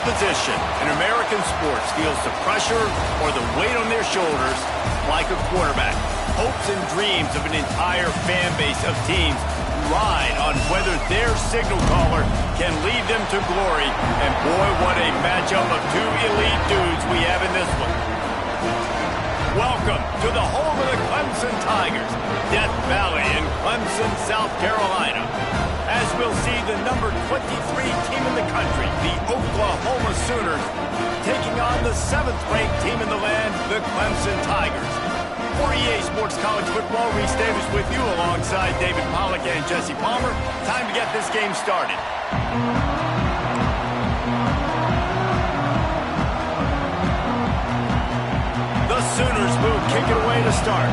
position in American sports feels the pressure or the weight on their shoulders like a quarterback. Hopes and dreams of an entire fan base of teams ride on whether their signal caller can lead them to glory. And boy, what a matchup of two elite dudes we have in this one. Welcome to the home of the Clemson Tigers, Death Valley in Clemson, South Carolina. As we'll see the number 23 team in the country, the Oklahoma Sooners, taking on the 7th-ranked team in the land, the Clemson Tigers. For EA Sports College Football, Reese Davis with you alongside David Pollack and Jesse Palmer. Time to get this game started. The Sooners will kick it away to start.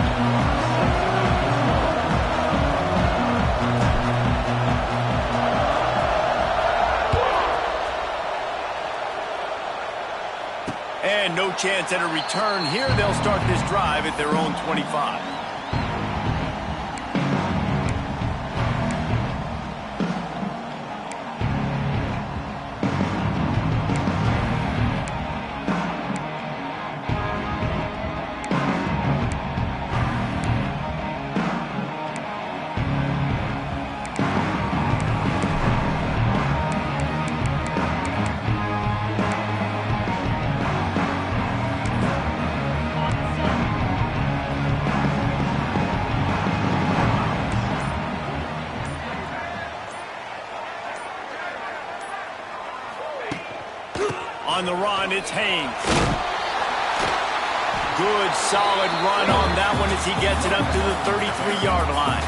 And no chance at a return here. They'll start this drive at their own 25. On the run, it's Haynes. Good, solid run on that one as he gets it up to the 33-yard line.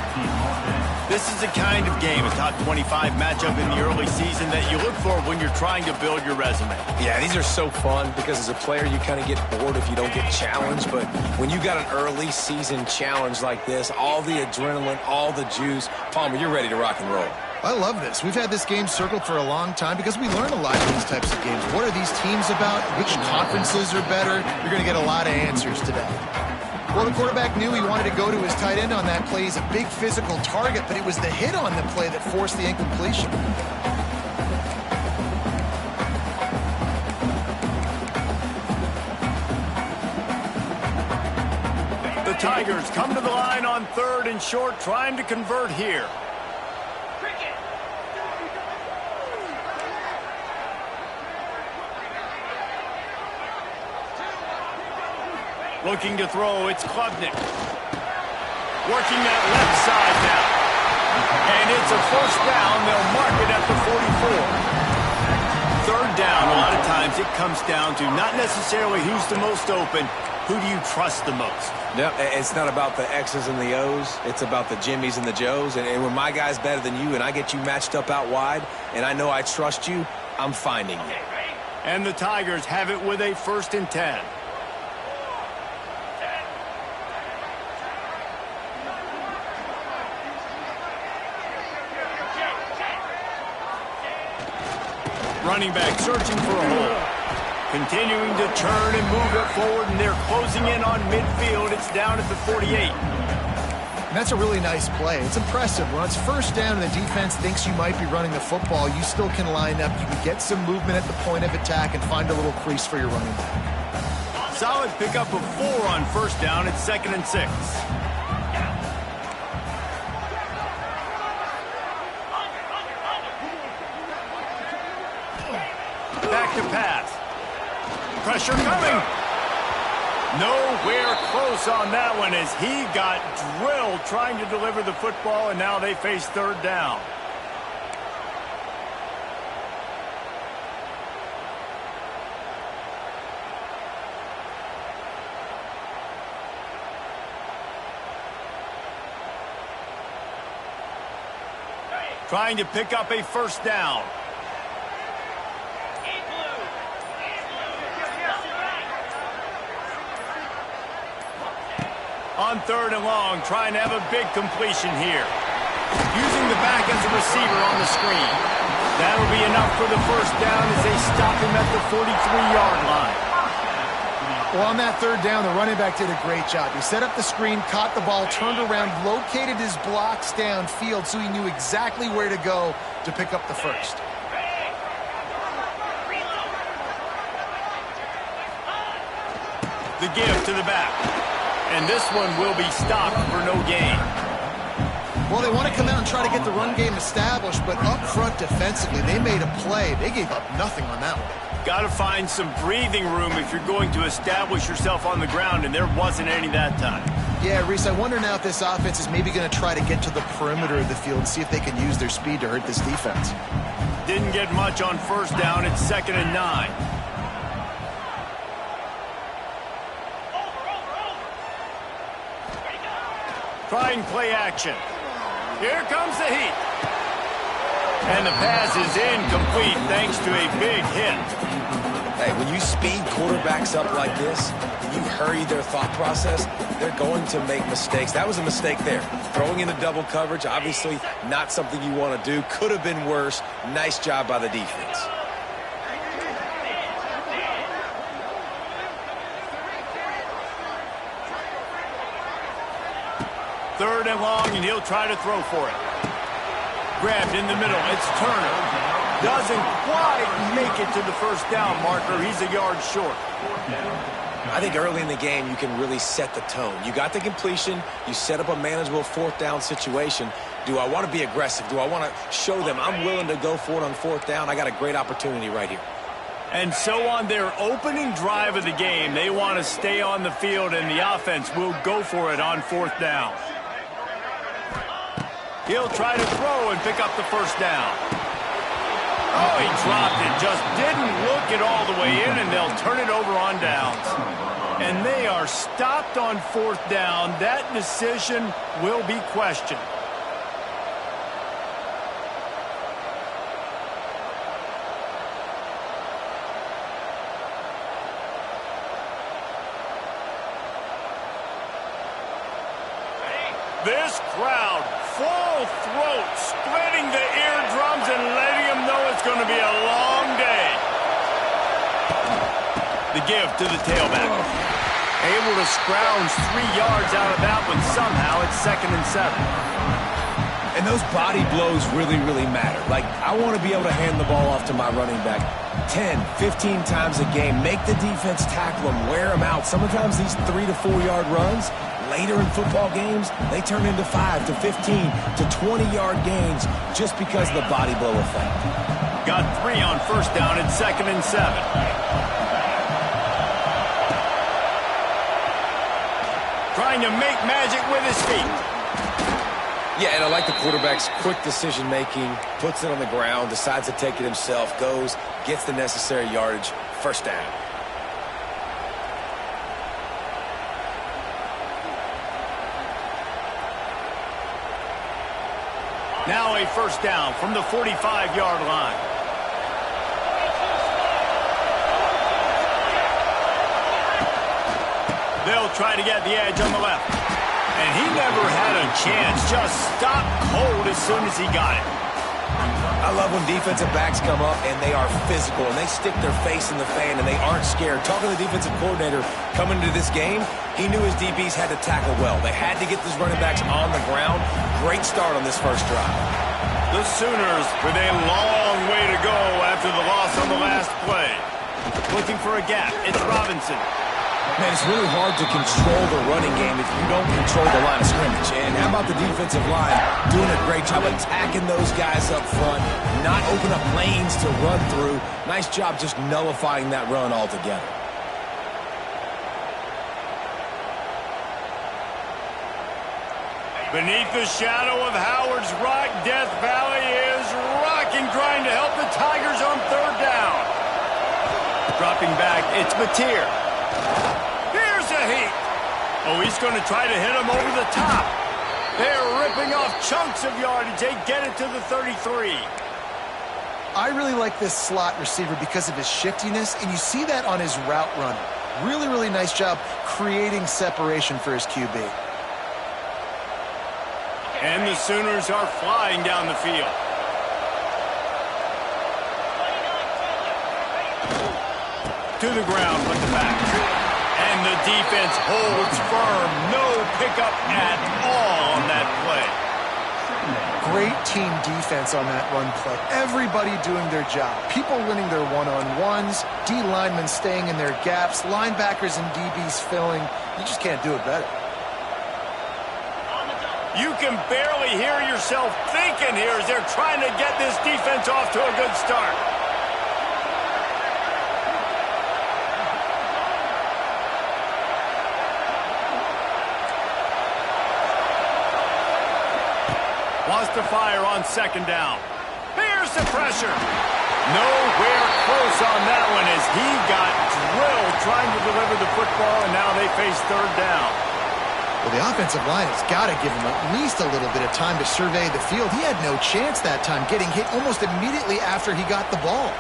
This is the kind of game, a top 25 matchup in the early season that you look for when you're trying to build your resume. Yeah, these are so fun because as a player, you kind of get bored if you don't get challenged. But when you got an early season challenge like this, all the adrenaline, all the juice, Palmer, you're ready to rock and roll. I love this. We've had this game circled for a long time because we learn a lot in these types of games. What are these teams about? Which conferences are better? You're going to get a lot of answers today. Well, the quarterback knew he wanted to go to his tight end on that play. He's a big physical target, but it was the hit on the play that forced the incompletion. The Tigers come to the line on 3rd and short, trying to convert here. Looking to throw, it's Klubnik. Working that left side now. And it's a first down. They'll mark it at the 44. 3rd down, a lot of times it comes down to not necessarily who's the most open, who do you trust the most? No, it's not about the X's and the O's. It's about the Jimmys and the Joes. And when my guy's better than you and I get you matched up out wide and I know I trust you, I'm finding you. And the Tigers have it with a 1st and 10. Running back searching for a hole. Continuing to turn and move it forward, and they're closing in on midfield. It's down at the 48. And that's a really nice play. It's impressive. When it's first down and the defense thinks you might be running the football, you still can line up. You can get some movement at the point of attack and find a little crease for your running back. Solid pickup of 4 on 1st down. It's 2nd and 6. Back to pass. Pressure coming. Nowhere close on that one as he got drilled trying to deliver the football, and now they face 3rd down. Trying to pick up a 1st down. On 3rd and long, trying to have a big completion here. Using the back as a receiver on the screen. That'll be enough for the 1st down as they stop him at the 43-yard line. Well, on that 3rd down, the running back did a great job. He set up the screen, caught the ball, turned around, located his blocks downfield so he knew exactly where to go to pick up the 1st. The give to the back. And this one will be stopped for no gain. Well, they want to come out and try to get the run game established, but up front defensively, they made a play. They gave up nothing on that one. Got to find some breathing room if you're going to establish yourself on the ground, and there wasn't any that time. Yeah, Reese, I wonder now if this offense is maybe going to try to get to the perimeter of the field and see if they can use their speed to hurt this defense. Didn't get much on first down. It's 2nd and 9. Trying play action. Here comes the heat. And the pass is incomplete thanks to a big hit. Hey, when you speed quarterbacks up like this, and you hurry their thought process, they're going to make mistakes. That was a mistake there. Throwing into double coverage, obviously not something you want to do. Could have been worse. Nice job by the defense. Third and long, and he'll try to throw for it. Grabbed in the middle. It's Turner. Doesn't quite make it to the first down marker. He's a yard short. I think early in the game, you can really set the tone. You got the completion. You set up a manageable fourth down situation. Do I want to be aggressive? Do I want to show them I'm willing to go for it on fourth down? I got a great opportunity right here. And so on their opening drive of the game, they want to stay on the field, and the offense will go for it on fourth down. He'll try to throw and pick up the first down. Oh, he dropped it. Just didn't look it all the way in, and they'll turn it over on downs. And they are stopped on fourth down. That decision will be questioned. This crowd, full throat, splitting the eardrums and letting them know it's going to be a long day. The give to the tailback. Able to scrounge 3 yards out of that one somehow. It's 2nd and 7. And those body blows really, really matter. Like, I want to be able to hand the ball off to my running back 10, 15 times a game. Make the defense tackle them, wear them out. Sometimes these 3 to 4 yard runs, later in football games, they turn into 5 to 15 to 20-yard gains just because of the body blow effect. Got 3 on first down. It's 2nd and 7. Trying to make magic with his feet. Yeah, and I like the quarterback's quick decision-making, puts it on the ground, decides to take it himself, goes, gets the necessary yardage, first down. Now a first down from the 45-yard line. They'll try to get the edge on the left. And he never had a chance. Just stopped cold as soon as he got it. I love when defensive backs come up and they are physical and they stick their face in the fan and they aren't scared. Talking to the defensive coordinator coming into this game, he knew his DBs had to tackle well. They had to get these running backs on the ground. Great start on this first drive. The Sooners with a long way to go after the loss on the last play. Looking for a gap. It's Robinson. Man, it's really hard to control the running game if you don't control the line of scrimmage. And how about the defensive line doing a great job attacking those guys up front, not open up lanes to run through. Nice job just nullifying that run altogether. Beneath the shadow of Howard's Rock, Death Valley is rocking, trying to help the Tigers on third down. Dropping back, it's Mateer. Here's a heat. Oh, he's going to try to hit him over the top. They're ripping off chunks of yardage. They get it to the 33. I really like this slot receiver because of his shiftiness, and you see that on his route running. Really, really nice job creating separation for his QB. And the Sooners are flying down the field. To the ground with the back. And the defense holds firm. No pickup at all on that play. great team defense on that run play. Everybody doing their job. People winning their one-on-ones, D linemen staying in their gaps, linebackers and DBs filling. You just can't do it better. You can barely hear yourself thinking here as they're trying to get this defense off to a good start. Wants to fire on second down. Here's the pressure. Nowhere close on that one as he got drilled trying to deliver the football, and now they face third down. Well, the offensive line has got to give him at least a little bit of time to survey the field. He had no chance that time, getting hit almost immediately after he got the ball.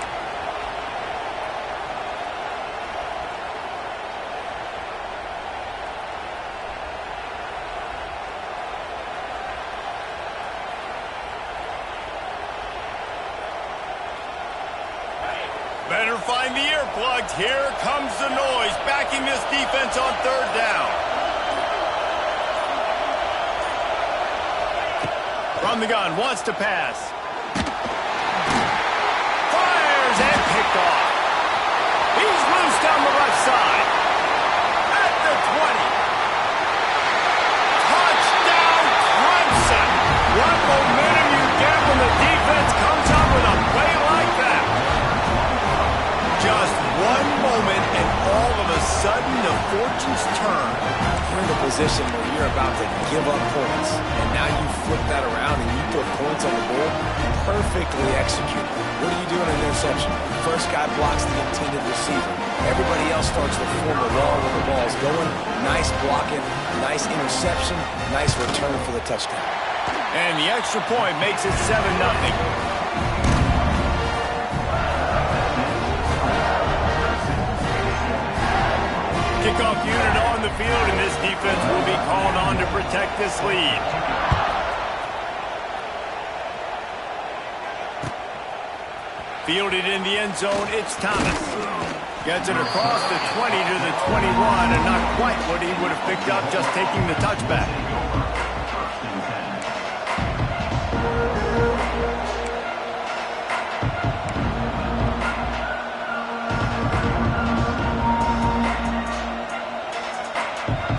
Better find the earplugs. Here comes the noise, backing this defense on third down. From the gun, wants to pass. Fires and picked off. He's loose down the left side. At the 20. Touchdown, Clemson. What momentum you get when the defense comes up with a play like that. Just one moment, and all of a sudden, the fortunes turn. You're in a position where you're about to give up points, and now you flip that around and you put points on the board. Perfectly executed. What do you do in an interception? First guy blocks the intended receiver. Everybody else starts to form a wall when the ball's going. Nice blocking, nice interception, nice return for the touchdown. And the extra point makes it 7-0. Kickoff unit on the field, and this defense will be called on to protect this lead. Fielded in the end zone, it's Thomas. Gets it across the 20 to the 21, and not quite what he would have picked up just taking the touchback.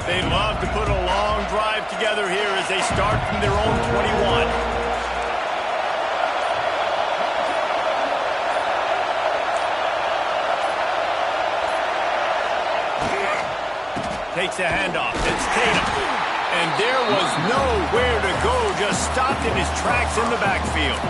They love to put a long drive together here as they start from their own 21. Takes a handoff. It's Tatum. And there was nowhere to go. Just stopped in his tracks in the backfield.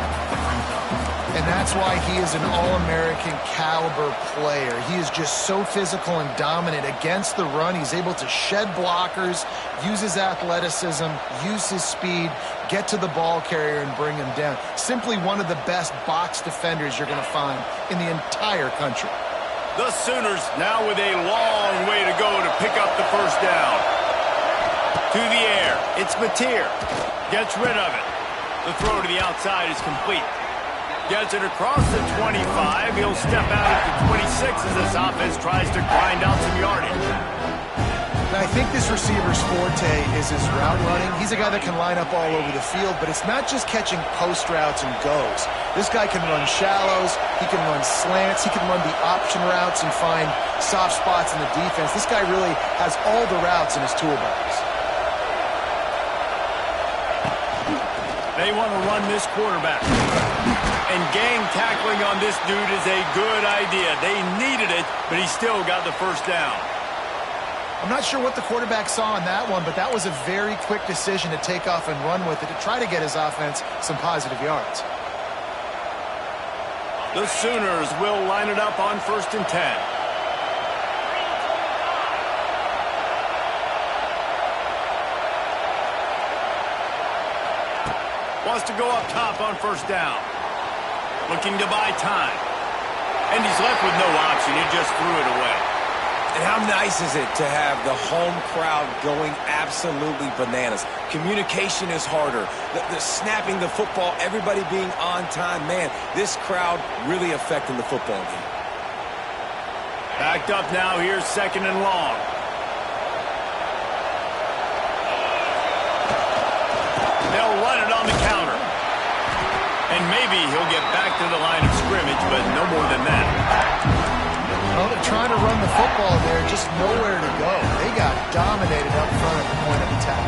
And that's why he is an All-American caliber player. He is just so physical and dominant against the run. He's able to shed blockers, use his athleticism, use his speed, get to the ball carrier and bring him down. Simply one of the best box defenders you're going to find in the entire country. The Sooners now with a long way to go to pick up the first down. To the air. It's Mateer. Gets rid of it. The throw to the outside is complete. Gets it across the 25. He'll step out at the 26 as this offense tries to grind out some yardage. Now, I think this receiver's forte is his route running. He's a guy that can line up all over the field, but it's not just catching post routes and goes. This guy can run shallows, he can run slants, he can run the option routes and find soft spots in the defense. This guy really has all the routes in his toolbox. They want to run this quarterback. And gang tackling on this dude is a good idea. They needed it, but he still got the first down. I'm not sure what the quarterback saw in that one, but that was a very quick decision to take off and run with it to try to get his offense some positive yards. The Sooners will line it up on 1st and 10. Wants to go up top on 1st down. Looking to buy time. And he's left with no option. He just threw it away. And how nice is it to have the home crowd going absolutely bananas? Communication is harder. The snapping the football, everybody being on time. Man, this crowd really affecting the football game. Backed up now. Here's 2nd and long. They'll run it on the counter. And maybe he'll get back to the line of scrimmage, but no more than that. Well, they're trying to run the football there, just nowhere to go. They got dominated up front at the point of attack.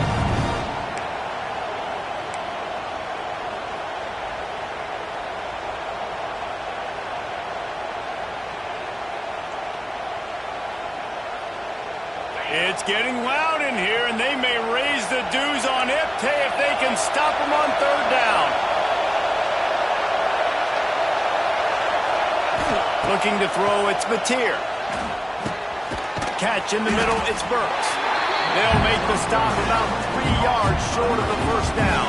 It's getting loud in here, and they may raise the dues on Ipte if they can stop him on third down. Looking to throw, it's Mateer. Catch in the middle, it's Burks. They'll make the stop about 3 yards short of the first down.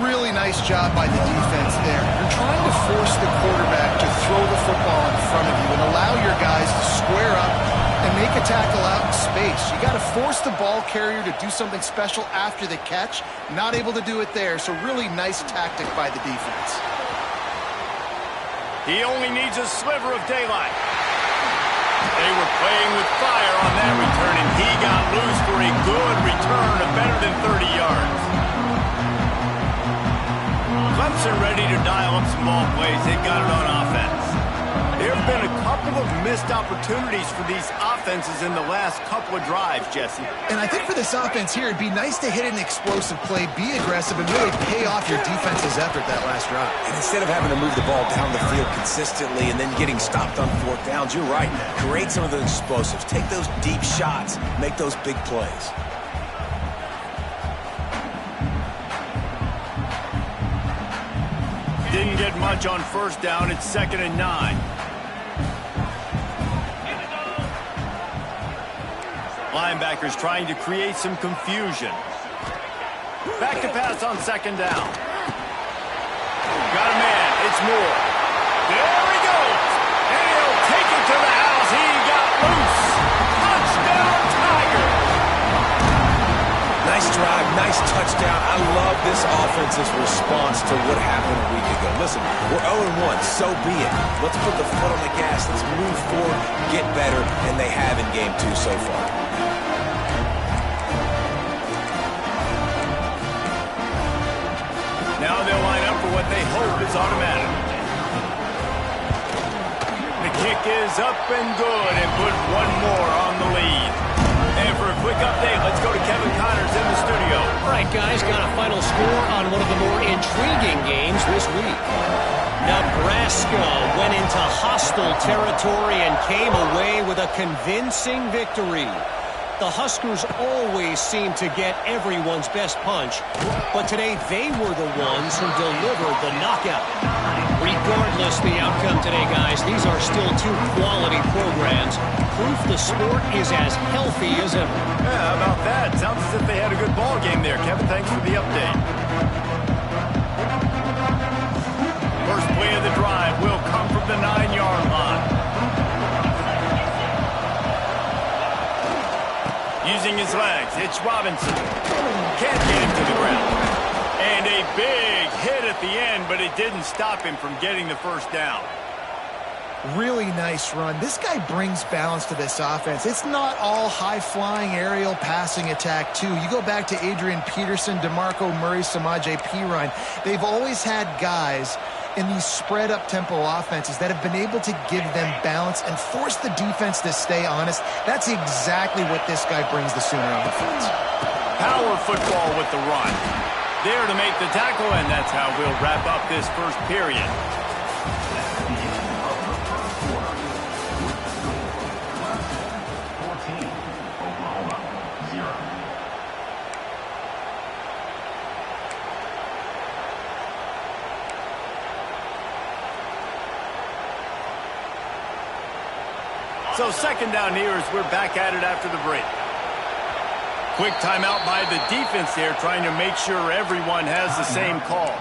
Really nice job by the defense there. You're trying to force the quarterback to throw the football in front of you and allow your guys to square up and make a tackle out in space. You got to force the ball carrier to do something special after the catch. Not able to do it there, so really nice tactic by the defense. He only needs a sliver of daylight. They were playing with fire on that return, and he got loose for a good return of better than 30 yards. Clemson ready to dial up some ball plays. They got it on offense. There have been a couple of missed opportunities for these offenses in the last couple of drives, Jesse. And I think for this offense here, it'd be nice to hit an explosive play, be aggressive, and really pay off your defense's effort that last drive. And instead of having to move the ball down the field consistently and then getting stopped on fourth downs, you're right. Create some of those explosives. Take those deep shots. Make those big plays. Didn't get much on first down. It's 2nd and 9. Linebackers trying to create some confusion. Back to pass on 2nd down. Got a man. It's Moore. There he goes. And he'll take it to the house. He got loose. Touchdown, Tiger. Nice drive, nice touchdown. I love this offense's response to what happened a week ago. Listen, we're 0-1, so be it. Let's put the foot on the gas. Let's move forward, get better, and they have in game 2 so far. Now they'll line up for what they hope is automatic. The kick is up and good, and put one more on the lead. And for a quick update, let's go to Kevin Connors in the studio. All right, guys, got a final score on one of the more intriguing games this week. Nebraska went into hostile territory and came away with a convincing victory. The Huskers always seem to get everyone's best punch, but today they were the ones who delivered the knockout. Regardless the outcome today, guys, these are still 2 quality programs. Proof the sport is as healthy as ever. Yeah, how about that? Sounds as if they had a good ball game there. Kevin, thanks for the update. First play of the drive will come from the 9-yard line. Using his legs, it's Robinson. Can't get him to the ground. And a big hit at the end, but it didn't stop him from getting the first down. Really nice run. This guy brings balance to this offense. It's not all high-flying aerial passing attack, too. You go back to Adrian Peterson, DeMarco Murray, Samaje Perine. They've always had guys in these spread-up tempo offenses that have been able to give them balance and force the defense to stay honest. That's exactly what this guy brings the Sooner offense. Power football with the run. There to make the tackle, and that's how we'll wrap up this first period. So 2nd down here as we're back at it after the break. Quick timeout by the defense there, trying to make sure everyone has the same call.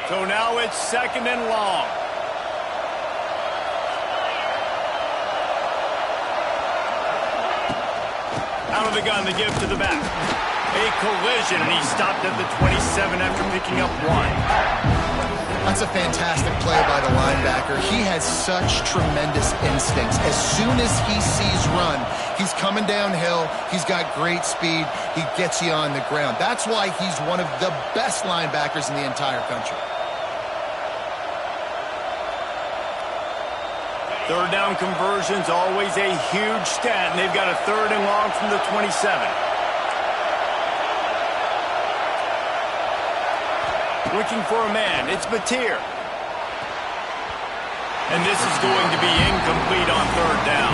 So now it's 2nd and long. Out of the gun, the give to the back. A collision, and he stopped at the 27 after picking up 1. That's a fantastic play by the linebacker. He has such tremendous instincts. As soon as he sees run, he's coming downhill. He's got great speed. He gets you on the ground. That's why he's one of the best linebackers in the entire country. Third down conversion's always a huge stat, and they've got a 3rd and long from the 27. Looking for a man. It's Mateer. And this is going to be incomplete on 3rd down.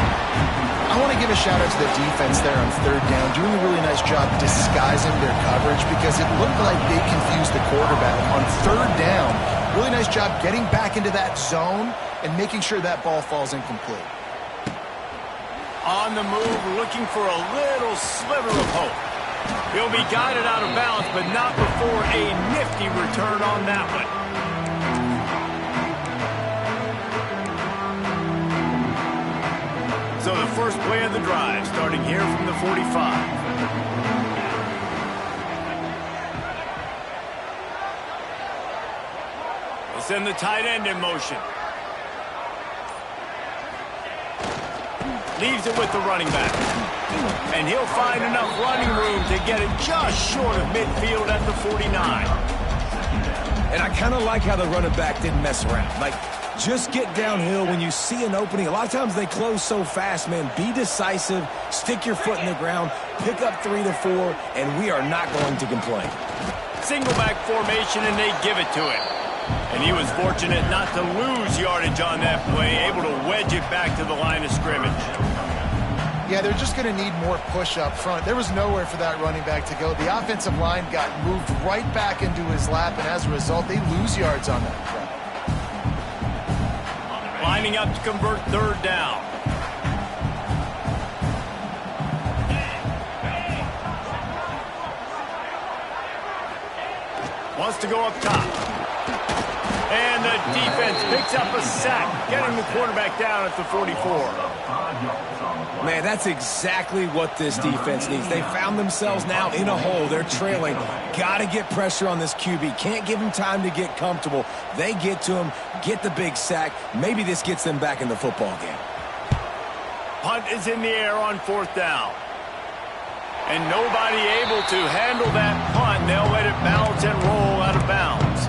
I want to give a shout-out to the defense there on 3rd down, doing a really nice job disguising their coverage because it looked like they confused the quarterback. On 3rd down, really nice job getting back into that zone and making sure that ball falls incomplete. On the move, looking for a little sliver of hope. He'll be guided out of bounds, but not before a nifty return on that one. So the first play of the drive, starting here from the 45. They send the tight end in motion. Leaves it with the running back. And he'll find enough running room to get it just short of midfield at the 49. And I kind of like how the running back didn't mess around. Like, just get downhill when you see an opening. A lot of times they close so fast, man. Be decisive, stick your foot in the ground, pick up 3 to 4, and we are not going to complain. Single back formation, and they give it to him. And he was fortunate not to lose yardage on that play, able to wedge it back to the line of scrimmage. Yeah, they're just going to need more push up front. There was nowhere for that running back to go. The offensive line got moved right back into his lap, and as a result, they lose yards on that play. Lining up to convert 3rd down. Wants to go up top. And the defense picks up a sack, getting the quarterback down at the 44. Man, that's exactly what this defense needs. They found themselves now in a hole. They're trailing. Got to get pressure on this QB. Can't give him time to get comfortable. They get to him, get the big sack. Maybe this gets them back in the football game. Punt is in the air on 4th down. And nobody able to handle that punt. They'll let it bounce and roll out of bounds.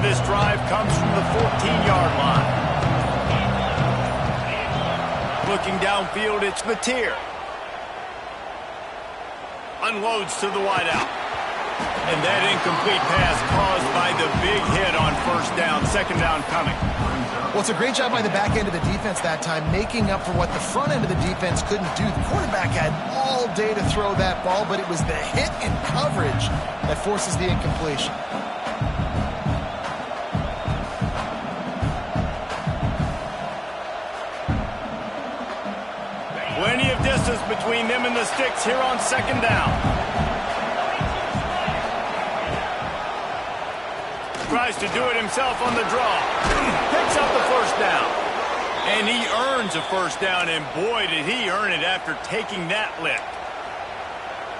This drive comes from the 14-yard line. Looking downfield, it's Mateer. Unloads to the wideout. And that incomplete pass caused by the big hit on 1st down, 2nd down coming. Well, it's a great job by the back end of the defense that time, making up for what the front end of the defense couldn't do. The quarterback had all day to throw that ball, but it was the hit and coverage that forces the incompletion. Plenty of distance between them and the sticks here on 2nd down. Tries to do it himself on the draw. Picks up the 1st down. And he earns a 1st down, and boy, did he earn it after taking that lift.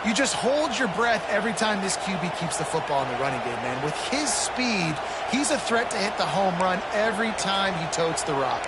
You just hold your breath every time this QB keeps the football in the running game, man. With his speed, he's a threat to hit the home run every time he totes the rock.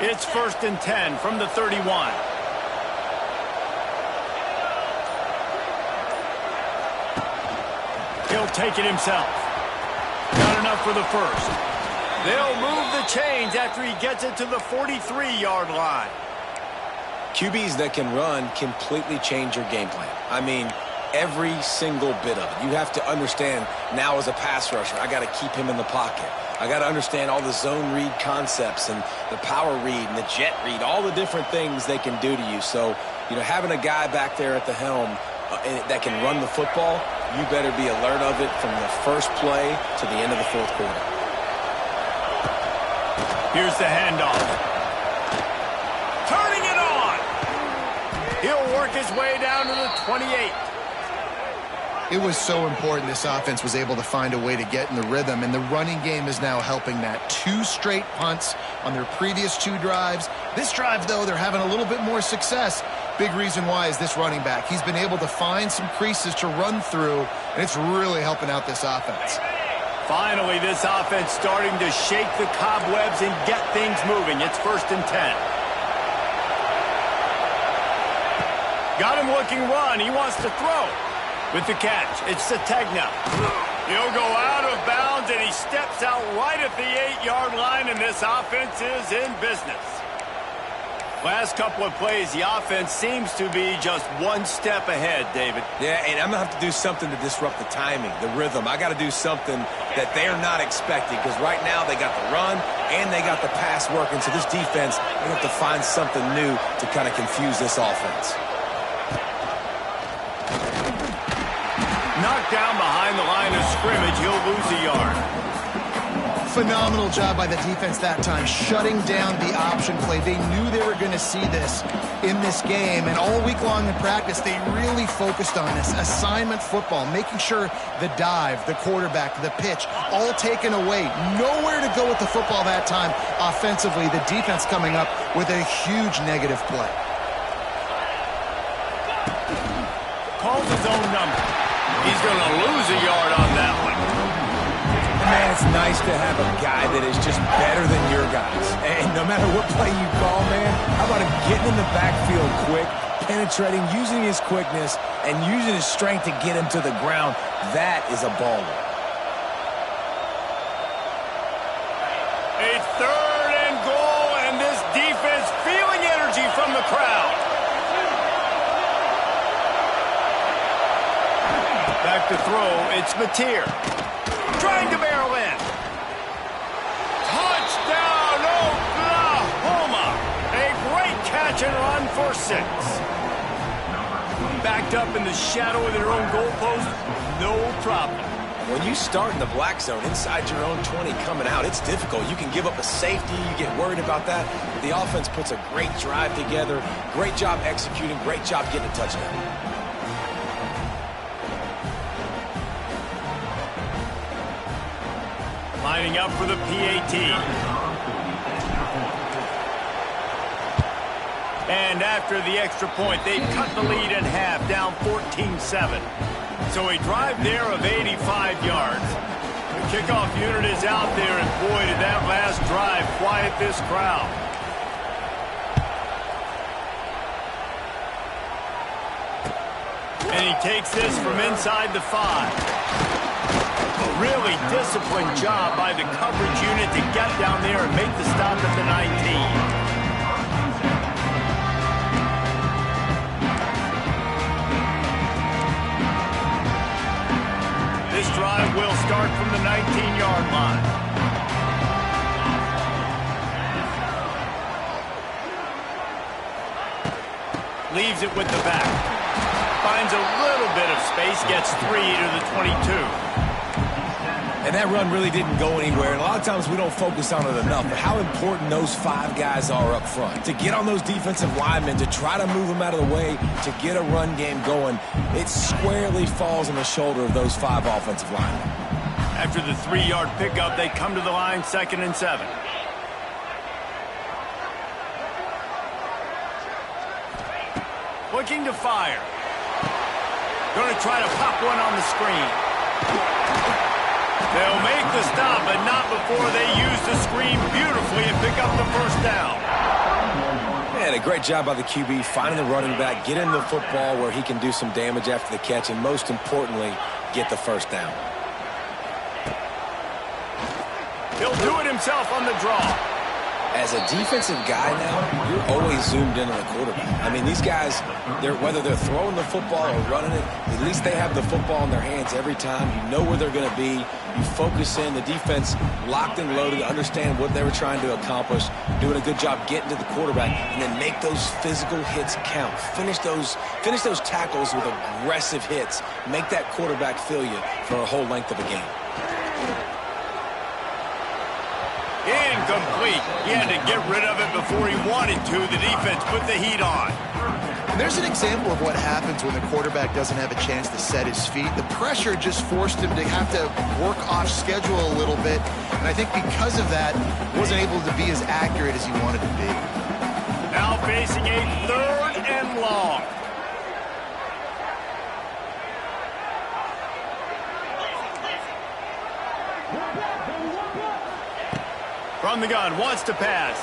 It's 1st and 10 from the 31. He'll take it himself. Not enough for the 1st. They'll move the chains after he gets it to the 43-yard line. QBs that can run completely change your game plan. I mean, every single bit of it. You have to understand now as a pass rusher, I got to keep him in the pocket. I got to understand all the zone read concepts and the power read and the jet read, all the different things they can do to you. So, having a guy back there at the helm that can run the football, you better be alert of it from the first play to the end of the fourth quarter. Here's the handoff. Turning it on. He'll work his way down to the 28. It was so important this offense was able to find a way to get in the rhythm, and the running game is now helping that. 2 straight punts on their previous 2 drives. This drive, though, they're having a little bit more success. Big reason why is this running back. He's been able to find some creases to run through, and it's really helping out this offense. Finally, this offense starting to shake the cobwebs and get things moving. It's 1st and 10. Got him looking run. He wants to throw. With the catch, it's Sategna. He'll go out of bounds, and he steps out right at the 8-yard line, and this offense is in business. Last couple of plays, the offense seems to be just one step ahead, David. Yeah, and I'm going to have to do something to disrupt the timing, the rhythm. I got to do something that they're not expecting, because right now they got the run and they got the pass working, so this defense, they have to find something new to kind of confuse this offense. Knocked down behind the line of scrimmage, he'll lose a yard. Phenomenal job by the defense that time, shutting down the option play. They knew they were going to see this in this game, and all week long in practice, they really focused on this assignment football, making sure the dive, the quarterback, the pitch, all taken away. Nowhere to go with the football that time offensively. The defense coming up with a huge negative play. Calls his own number. He's going to lose a yard on that one. Man, it's nice to have a guy that is just better than your guys. And no matter what play you call, man, how about him getting in the backfield quick, penetrating, using his quickness, and using his strength to get him to the ground? That is a baller. A 3rd and goal, and this defense feeling energy from the crowd. Back to throw, it's Mateer. Trying to barrel in. Touchdown, Oklahoma. A great catch and run for 6. Backed up in the shadow of their own goalpost, no problem. When you start in the black zone inside your own 20 coming out, it's difficult. You can give up a safety. You get worried about that. The offense puts a great drive together. Great job executing. Great job getting a touchdown. Lining up for the PAT. And after the extra point, they've cut the lead in half, down 14-7. So a drive there of 85 yards. The kickoff unit is out there, and boy, did that last drive quiet this crowd. And he takes this from inside the 5. Really disciplined job by the coverage unit to get down there and make the stop at the 19. This drive will start from the 19-yard line. Leaves it with the back. Finds a little bit of space, gets 3 to the 22. And that run really didn't go anywhere. And a lot of times we don't focus on it enough. But how important those 5 guys are up front. To get on those defensive linemen, to try to move them out of the way, to get a run game going, it squarely falls on the shoulder of those 5 offensive linemen. After the 3-yard pickup, they come to the line 2nd and 7. Looking to fire. Going to try to pop one on the screen. They'll make the stop, but not before they use the screen beautifully and pick up the first down. Man, a great job by the QB, finding the running back, get in the football where he can do some damage after the catch, and most importantly, get the first down. He'll do it himself on the draw. As a defensive guy now, you're always zoomed in on the quarterback. I mean, these guys, whether they're throwing the football or running it, at least they have the football in their hands every time. You know where they're going to be. You focus in. The defense locked and loaded, understand what they were trying to accomplish, doing a good job getting to the quarterback, and then make those physical hits count. Finish those tackles with aggressive hits. Make that quarterback feel you for a whole length of a game. Incomplete. He had to get rid of it before he wanted to. The defense put the heat on. And there's an example of what happens when the quarterback doesn't have a chance to set his feet. The pressure just forced him to have to work off schedule a little bit. And I think because of that, wasn't able to be as accurate as he wanted to be. Now facing a 3rd and long. From the gun, wants to pass.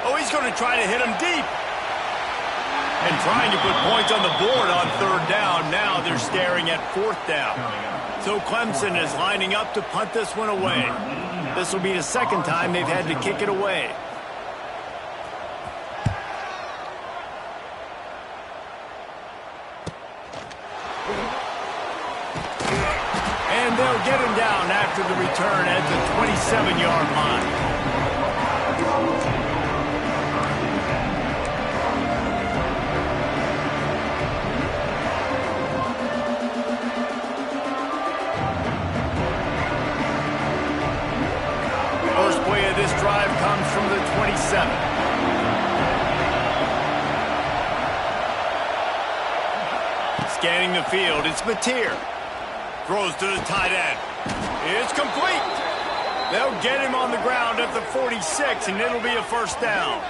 Oh, he's going to try to hit him deep. And trying to put points on the board on 3rd down. Now they're staring at 4th down. So Clemson is lining up to punt this one away. This will be the 2nd time they've had to kick it away. And they'll get him down after the return at the 27-yard line. First play of this drive comes from the 27. Scanning the field, it's Mateer. Throws to the tight end. It's complete. They'll get him on the ground at the 46, and it'll be a 1st down.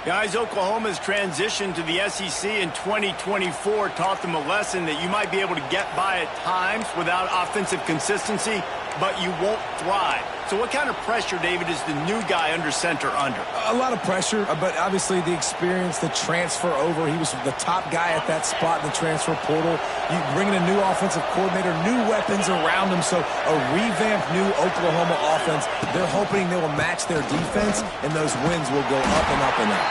Guys, Oklahoma's transition to the SEC in 2024 taught them a lesson that you might be able to get by at times without offensive consistency, but you won't thrive. So what kind of pressure, David, is the new guy under center under? A lot of pressure, but obviously the experience, the transfer over. He was the top guy at that spot in the transfer portal. You bring in a new offensive coordinator, new weapons around him. So a revamped new Oklahoma offense. They're hoping they will match their defense, and those wins will go up and up and up.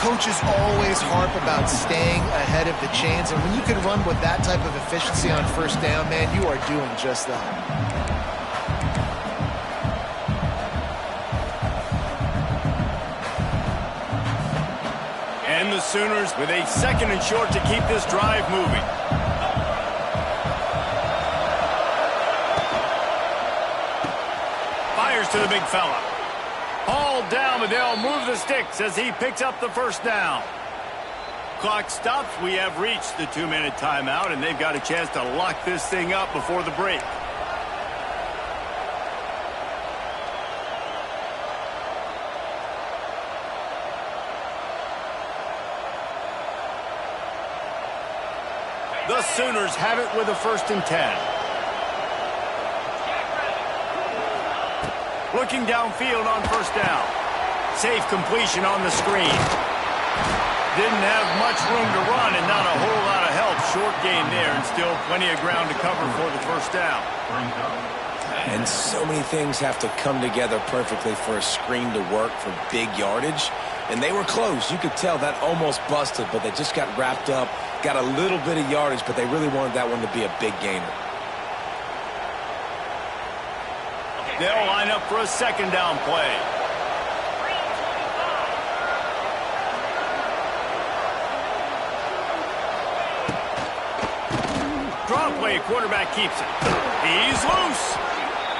Coaches always harp about staying ahead of the chains, and when you can run with that type of efficiency on 1st down, man, you are doing just that. And the Sooners with a 2nd and short to keep this drive moving. Fires to the big fella. Hauled down, but they'll move the sticks as he picks up the 1st down. Clock stops. We have reached the 2-minute timeout, and they've got a chance to lock this thing up before the break. The Sooners have it with a 1st and 10. Looking downfield on 1st down. Safe completion on the screen. Didn't have much room to run and not a whole lot of help. Short gain there and still plenty of ground to cover for the 1st down. And so many things have to come together perfectly for a screen to work for big yardage. And they were close. You could tell that almost busted, but they just got wrapped up, got a little bit of yardage, but they really wanted that one to be a big gainer. They'll line up for a 2nd down play. Draw play, quarterback keeps it. He's loose.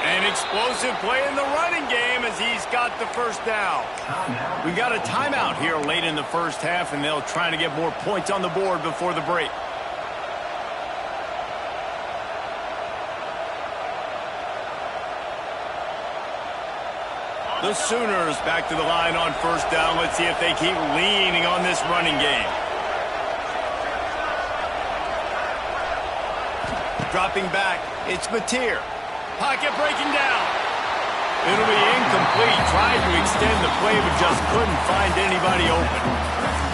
An explosive play in the running game as he's got the 1st down. We've got a timeout here late in the 1st half, and they'll try to get more points on the board before the break. The Sooners back to the line on 1st down. Let's see if they keep leaning on this running game. Dropping back, it's Mateer. Pocket breaking down. It'll be incomplete. Tried to extend the play, but just couldn't find anybody open.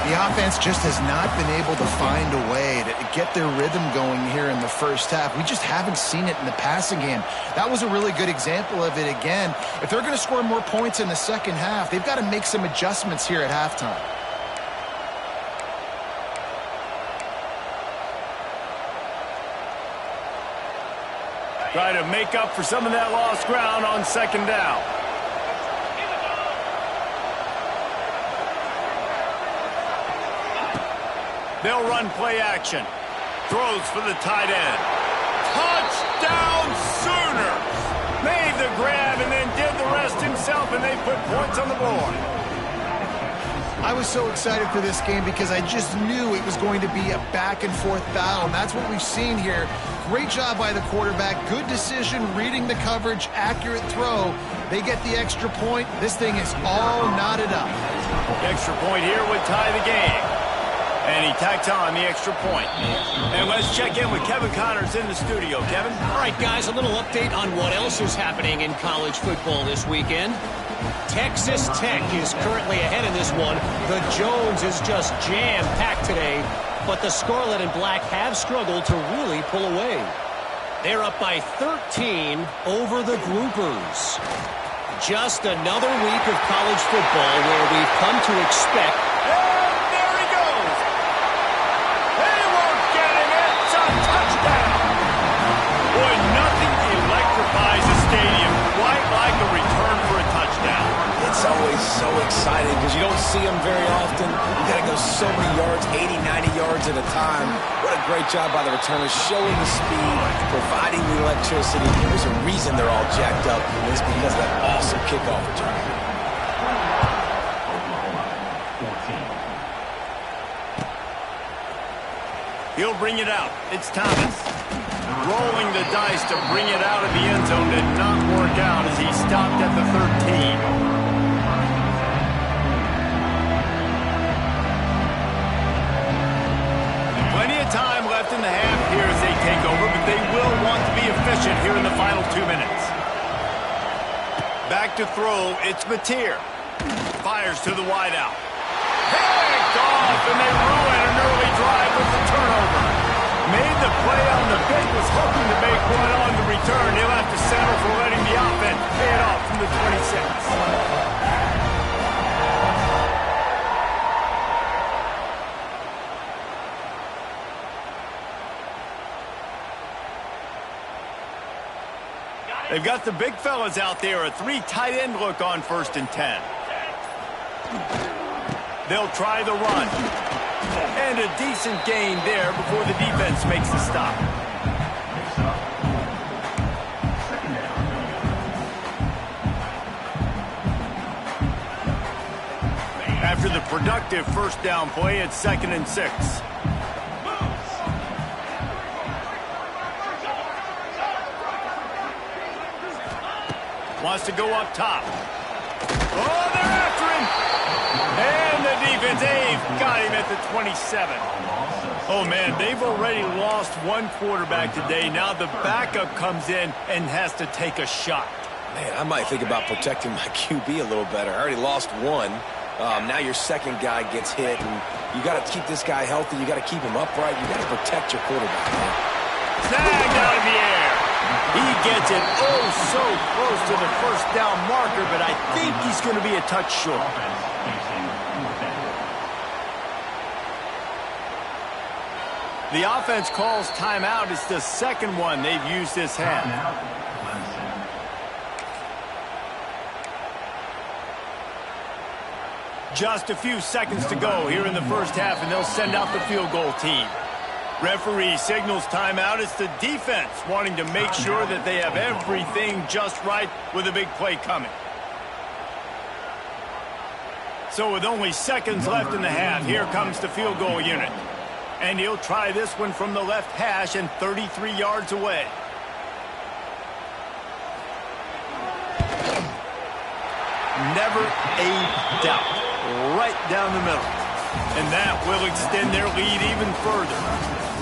The offense just has not been able to find a way to get their rhythm going here in the first half. We just haven't seen it in the passing game. That was a really good example of it again. If they're going to score more points in the second half, they've got to make some adjustments here at halftime. Try to make up for some of that lost ground on second down. They'll run play action. Throws for the tight end. Touchdown Sooners! Made the grab and then did the rest himself, and they put points on the board. I was so excited for this game because I just knew it was going to be a back-and-forth battle, and that's what we've seen here. Great job by the quarterback. Good decision, reading the coverage, accurate throw. They get the extra point. This thing is all knotted up. The extra point here would tie the game. And he tacks on the extra point. And let's check in with Kevin Connors in the studio. Kevin? All right, guys, a little update on what else is happening in college football this weekend. Texas Tech is currently ahead in this one. The Jones is just jam-packed today, but the Scarlet and Black have struggled to really pull away. They're up by 13 over the Groupers. Just another week of college football where we've come to expect. And there he goes. They won't get him. It's a touchdown. Boy, nothing electrifies a stadium quite like a return for a touchdown. It's always so exciting because you don't see them very often. You got to go so many yards, 80, 90 yards at a time. What a great job by the returners, showing the speed, providing the electricity. There's a reason they're all jacked up, and it's because of that awesome kickoff return. He'll bring it out. It's Thomas. Rolling the dice to bring it out of the end zone did not work out as he stopped at the 13. Plenty of time left in the half here as they take over, but they will want to be efficient here in the final 2 minutes. Back to throw, it's Mateer. Fires to the wideout. Picked off, and they ruin an early drive with the turnover. Made the play on the pick, was hoping to make one on the return. He'll have to settle for letting the offense pay it off from the 26. They've got the big fellas out there. A 3 tight end look on 1st and 10. They'll try the run. And a decent gain there before the defense makes the stop. After the productive first down play, it's 2nd and 6. Wants to go up top. Oh, they're after him. And the defense, they've got him at the 27. Oh, man, they've already lost one quarterback today. Now the backup comes in and has to take a shot. Man, I might think about protecting my QB a little better. I already lost one. Now your second guy gets hit, and you got to keep this guy healthy. You got to keep him upright. You got to protect your quarterback, man. Snagged out of the air. He gets it so close to the first down marker, but I think he's going to be a touch short. The offense calls timeout. It's the second one they've used this half. Just a few seconds to go here in the first half, and they'll send out the field goal team. Referee signals timeout. It's the defense wanting to make sure that they have everything just right with a big play coming. So with only seconds left in the half, here comes the field goal unit. And he'll try this one from the left hash and 33 yards away. Never a doubt. Right down the middle. And that will extend their lead even further.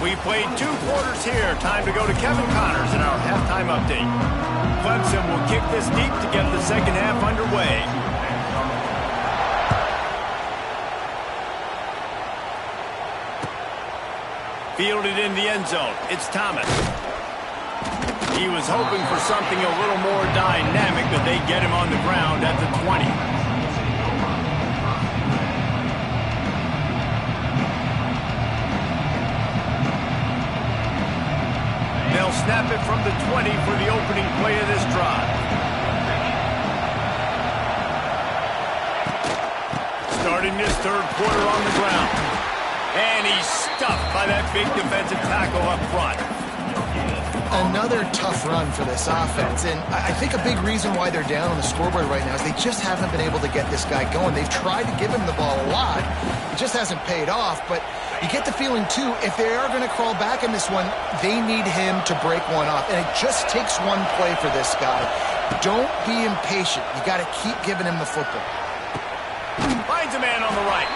We played 2 quarters here. Time to go to Kevin Connors in our halftime update. Clemson will kick this deep to get the second half underway. Fielded in the end zone. It's Thomas. He was hoping for something a little more dynamic, but they get him on the ground at the 20. They'll snap it from the 20 for the opening play of this drive. Starting this third quarter on the ground. And he's stuffed by that big defensive tackle up front. Another tough run for this offense, and I think a big reason why they're down on the scoreboard right now is they just haven't been able to get this guy going. They've tried to give him the ball a lot. It just hasn't paid off, but you get the feeling, too, if they are going to crawl back in this one, they need him to break one off, and it just takes one play for this guy. Don't be impatient. You got to keep giving him the football. Finds a man on the right.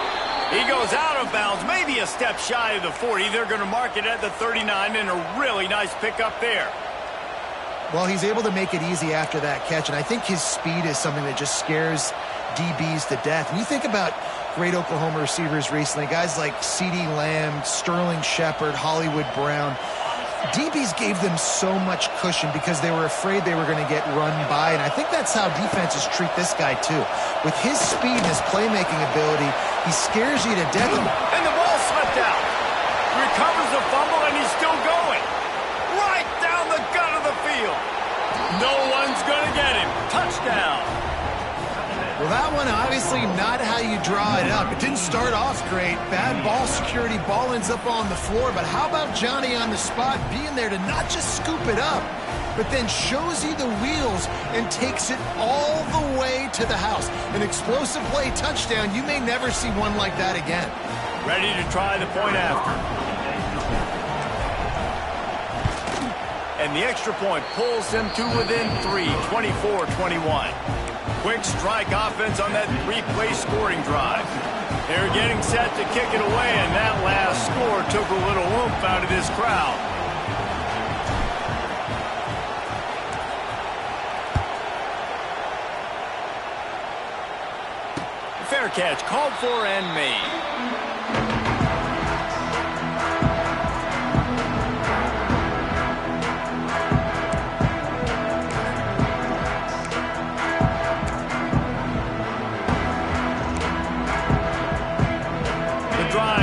He goes out of bounds, maybe a step shy of the 40. They're going to mark it at the 39, and a really nice pickup there. Well, he's able to make it easy after that catch, and I think his speed is something that just scares DBs to death. And you think about great Oklahoma receivers recently, guys like CeeDee Lamb, Sterling Shepard, Hollywood Brown. DBs gave them so much cushion because they were afraid they were going to get run by, and I think that's how defenses treat this guy too. With his speed and his playmaking ability, he scares you to death. And the ball slipped out. Recovers the fumble, and he's still going. Right down the gut of the field. No one's going to get him. Touchdown. Well, that one obviously not how you draw it up. It didn't start off great. Bad ball security. Ball ends up on the floor. But how about Johnny on the spot being there to not just scoop it up, but then shows you the wheels and takes it all the way to the house. An explosive play touchdown. You may never see one like that again. Ready to try the point after. And the extra point pulls them to within 3, 24-21. Quick strike offense on that three-play scoring drive. They're getting set to kick it away, and that last score took a little oomph out of this crowd. Fair catch called for and made.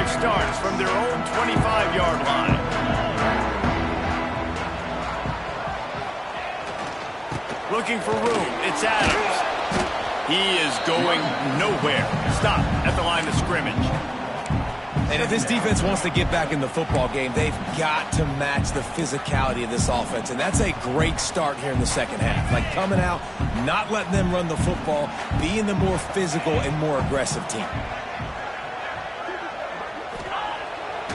Starts from their own 25-yard line. Looking for room. It's Adams. He is going nowhere. Stop at the line of scrimmage. And if this defense wants to get back in the football game, they've got to match the physicality of this offense. And that's a great start here in the second half. Like coming out, not letting them run the football, being the more physical and more aggressive team.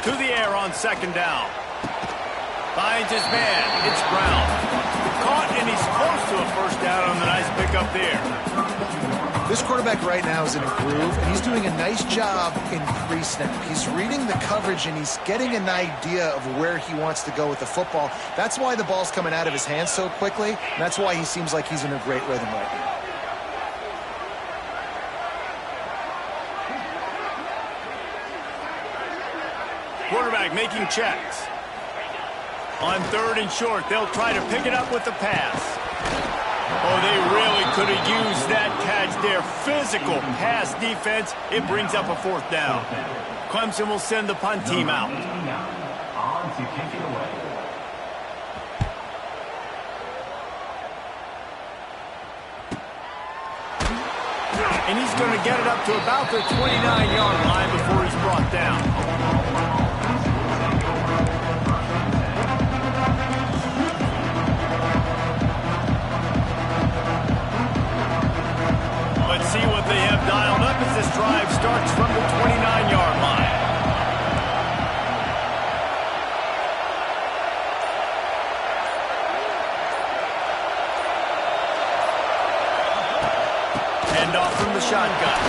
To the air on second down. Finds his man. It's Brown. Caught, and he's close to a first down on the nice pickup there. This quarterback right now is in a groove, and he's doing a nice job in pre-snap. He's reading the coverage, and he's getting an idea of where he wants to go with the football. That's why the ball's coming out of his hands so quickly, and that's why he seems like he's in a great rhythm right now. Quarterback making checks. On third and short, they'll try to pick it up with the pass. Oh, they really could have used that catch there. Physical pass defense. It brings up a fourth down. Clemson will send the punt team out. And he's going to get it up to about the 29-yard line before he's brought down. Let's see what they have dialed up as this drive starts from the 29-yard line. Hand off from the shotgun.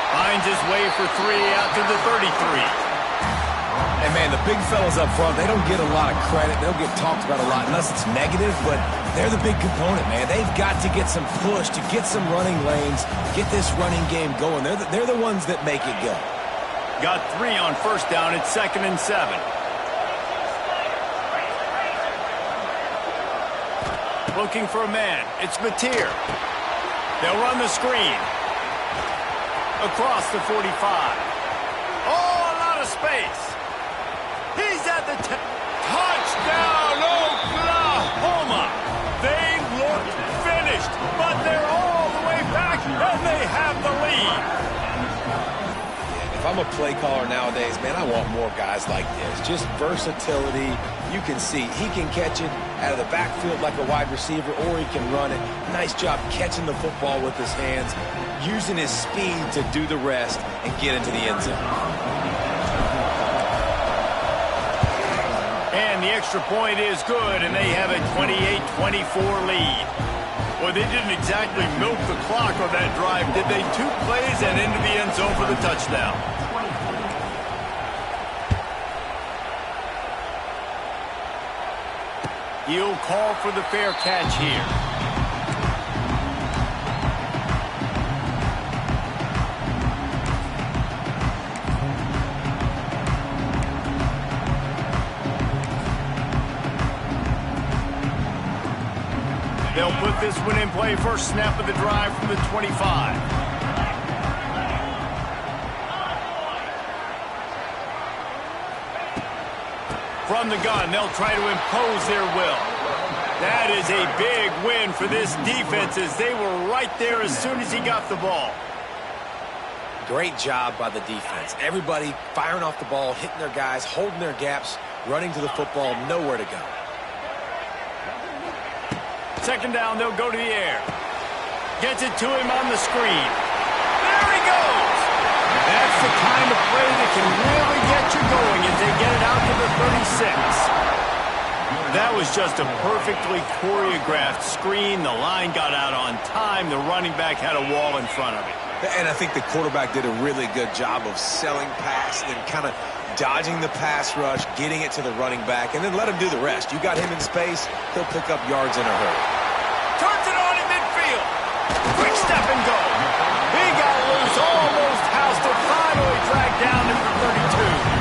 Finds his way for 3 out to the 33. And, man, the big fellas up front, they don't get a lot of credit. They don't get talked about a lot unless it's negative, but they're the big component, man. They've got to get some push, to get some running lanes, get this running game going. They're the ones that make it go. Got 3 on first down. It's 2nd and 7. Looking for a man. It's Mateer. They'll run the screen. Across the 45. Oh, a lot of space. He's at the touchdown, Oklahoma. They look finished, but they're all the way back, and they have the lead. If I'm a play caller nowadays, man, I want more guys like this. Just versatility. You can see he can catch it out of the backfield like a wide receiver, or he can run it. Nice job catching the football with his hands, using his speed to do the rest and get into the end zone. And the extra point is good, and they have a 28-24 lead. Well, they didn't exactly milk the clock on that drive, did they? 2 plays and into the end zone for the touchdown. He'll call for the fair catch here. They'll put this one in play. First snap of the drive from the 25. From the gun, they'll try to impose their will. That is a big win for this defense as they were right there as soon as he got the ball. Great job by the defense. Everybody firing off the ball, hitting their guys, holding their gaps, running to the football, nowhere to go. Second down, they'll go to the air. Gets it to him on the screen. There he goes! That's the kind of play that can really get you going as they get it out to the 36. That was just a perfectly choreographed screen. The line got out on time. The running back had a wall in front of him. And I think the quarterback did a really good job of selling pass and then kind of dodging the pass rush, getting it to the running back, and then let him do the rest. You got him in space, he'll pick up yards in a hurry. Turns it on in midfield. Quick step and go. He got loose, almost housed it, finally dragged down to the 32.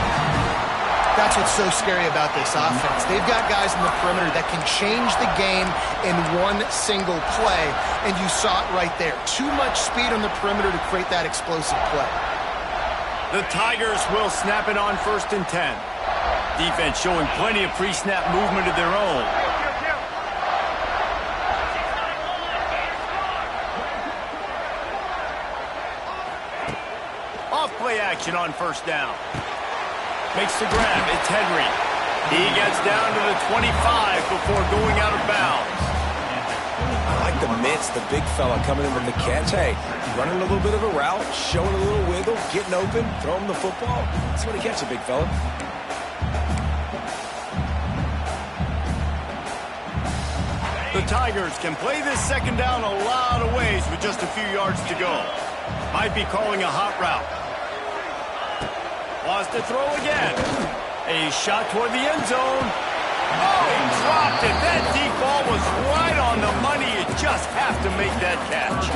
That's what's so scary about this offense. They've got guys in the perimeter that can change the game in one single play, and you saw it right there. Too much speed on the perimeter to create that explosive play. The Tigers will snap it on 1st and 10. Defense showing plenty of pre-snap movement of their own. Off play action on 1st down. Makes the grab. It's Henry. He gets down to the 25 before going out of bounds. I like the mitts, the big fella coming in with the catch. Hey, running a little bit of a route, showing a little wiggle, getting open, throwing the football. That's what he catches, big fella. The Tigers can play this second down a lot of ways with just a few yards to go. Might be calling a hot route. Wants to throw again. A shot toward the end zone. Oh, he dropped it. That deep ball was right on the money. You just have to make that catch.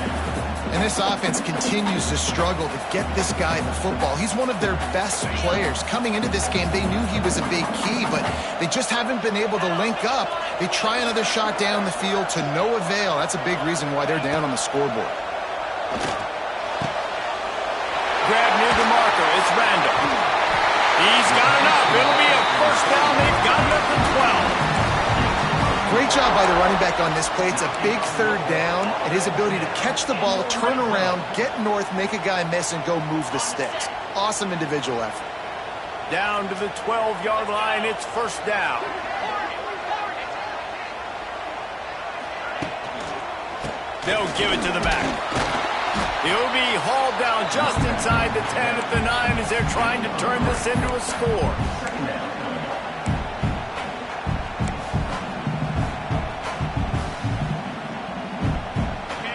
And this offense continues to struggle to get this guy the football. He's one of their best players. Coming into this game, they knew he was a big key, but they just haven't been able to link up. They try another shot down the field to no avail. That's a big reason why they're down on the scoreboard. Grab near the marker. It's Randall. He's got enough. It'll be a first down. They've got it up to 12. Great job by the running back on this play. It's a big 3rd down, and his ability to catch the ball, turn around, get north, make a guy miss, and go move the sticks. Awesome individual effort. Down to the 12-yard line. It's 1st down. They'll give it to the back. He'll be hauled down just inside the 10 at the 9 as they're trying to turn this into a score.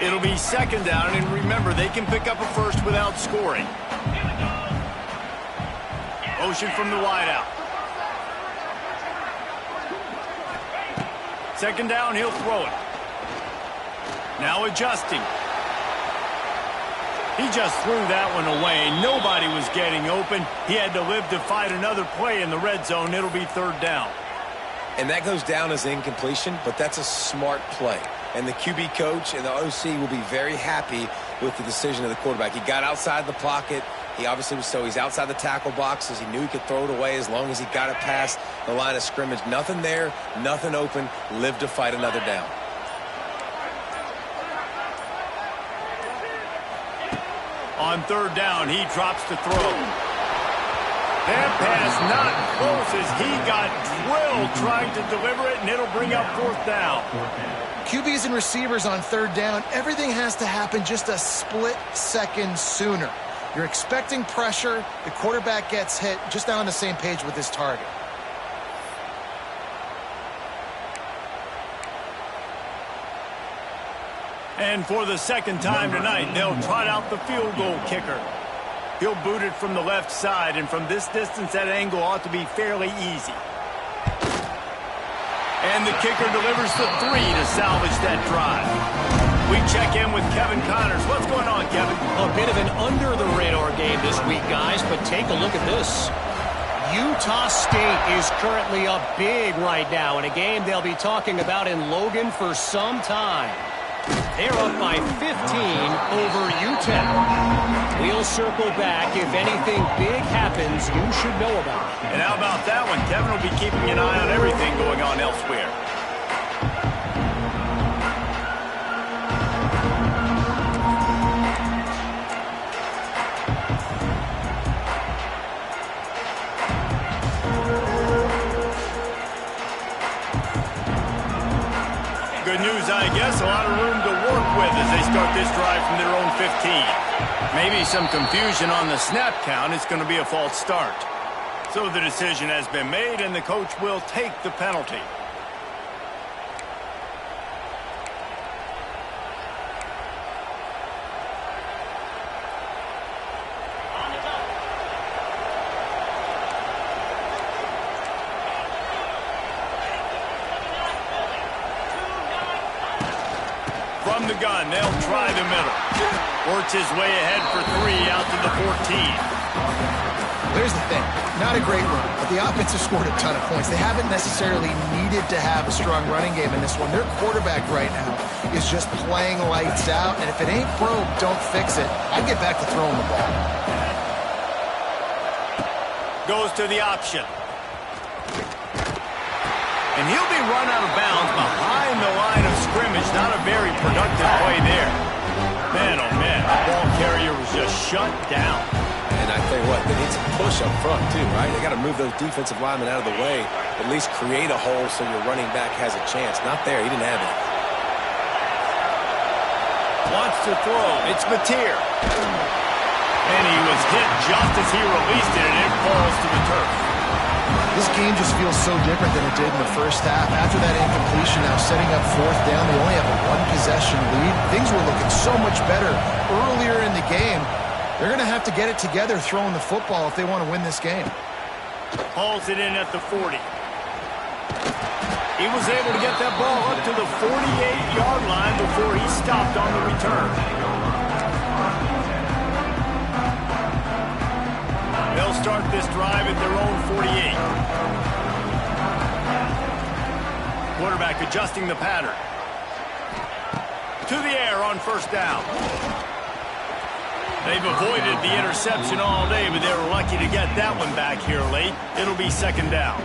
It'll be 2nd down, and remember, they can pick up a first without scoring. Motion from the wideout. 2nd down, he'll throw it. Now adjusting. He just threw that one away. Nobody was getting open. He had to live to fight another play in the red zone. It'll be 3rd down. And that goes down as incompletion, but that's a smart play. And the QB coach and the OC will be very happy with the decision of the quarterback. He got outside the pocket. He obviously was he's outside the tackle boxes. He knew he could throw it away as long as he got it past the line of scrimmage. Nothing there, nothing open. Live to fight another down. On third down, he drops to throw. That pass not close as he got drilled trying to deliver it, and it'll bring up fourth down. QBs and receivers on third down, everything has to happen just a split second sooner. You're expecting pressure, the quarterback gets hit, just not on the same page with his target. And for the second time tonight, they'll trot out the field goal kicker. He'll boot it from the left side, and from this distance, that angle ought to be fairly easy. And the kicker delivers the 3 to salvage that drive. We check in with Kevin Connors. What's going on, Kevin? A bit of an under-the-radar game this week, guys, but take a look at this. Utah State is currently up big right now in a game they'll be talking about in Logan for some time. They're up by 15 over UTEP. We'll circle back. If anything big happens, you should know about it. And how about that one? Kevin will be keeping an eye on everything going on elsewhere. Good news, I guess. A lot of room to work with as they start this drive from their own 15. Maybe some confusion on the snap count. It's going to be a false start. So the decision has been made, and the coach will take the penalty. From the gun, they'll try the middle. Works his way ahead for 3 out to the 14. Here's the thing. Not a great run, but the offense has scored a ton of points. They haven't necessarily needed to have a strong running game in this one. Their quarterback right now is just playing lights out, and if it ain't broke, don't fix it. I'd get back to throwing the ball. Goes to the option. And he'll be run out of bounds behind the line of scrimmage. Not a very productive play there. Man, oh man, the ball carrier was just shut down. And I tell you what, they need some push up front too, right? They got to move those defensive linemen out of the way, at least create a hole so your running back has a chance. Not there, he didn't have it. Wants to throw, it's Mateer. And he was hit just as he released it, and it falls to the turf. This game just feels so different than it did in the first half. After that incompletion, now setting up fourth down, they only have a one-possession lead. Things were looking so much better earlier in the game. They're going to have to get it together throwing the football if they want to win this game. Hauls it in at the 40. He was able to get that ball up to the 48-yard line before he stopped on the return. They'll start this drive at their own 48. Quarterback adjusting the pattern. To the air on first down. They've avoided the interception all day, but they were lucky to get that one back here late. It'll be second down.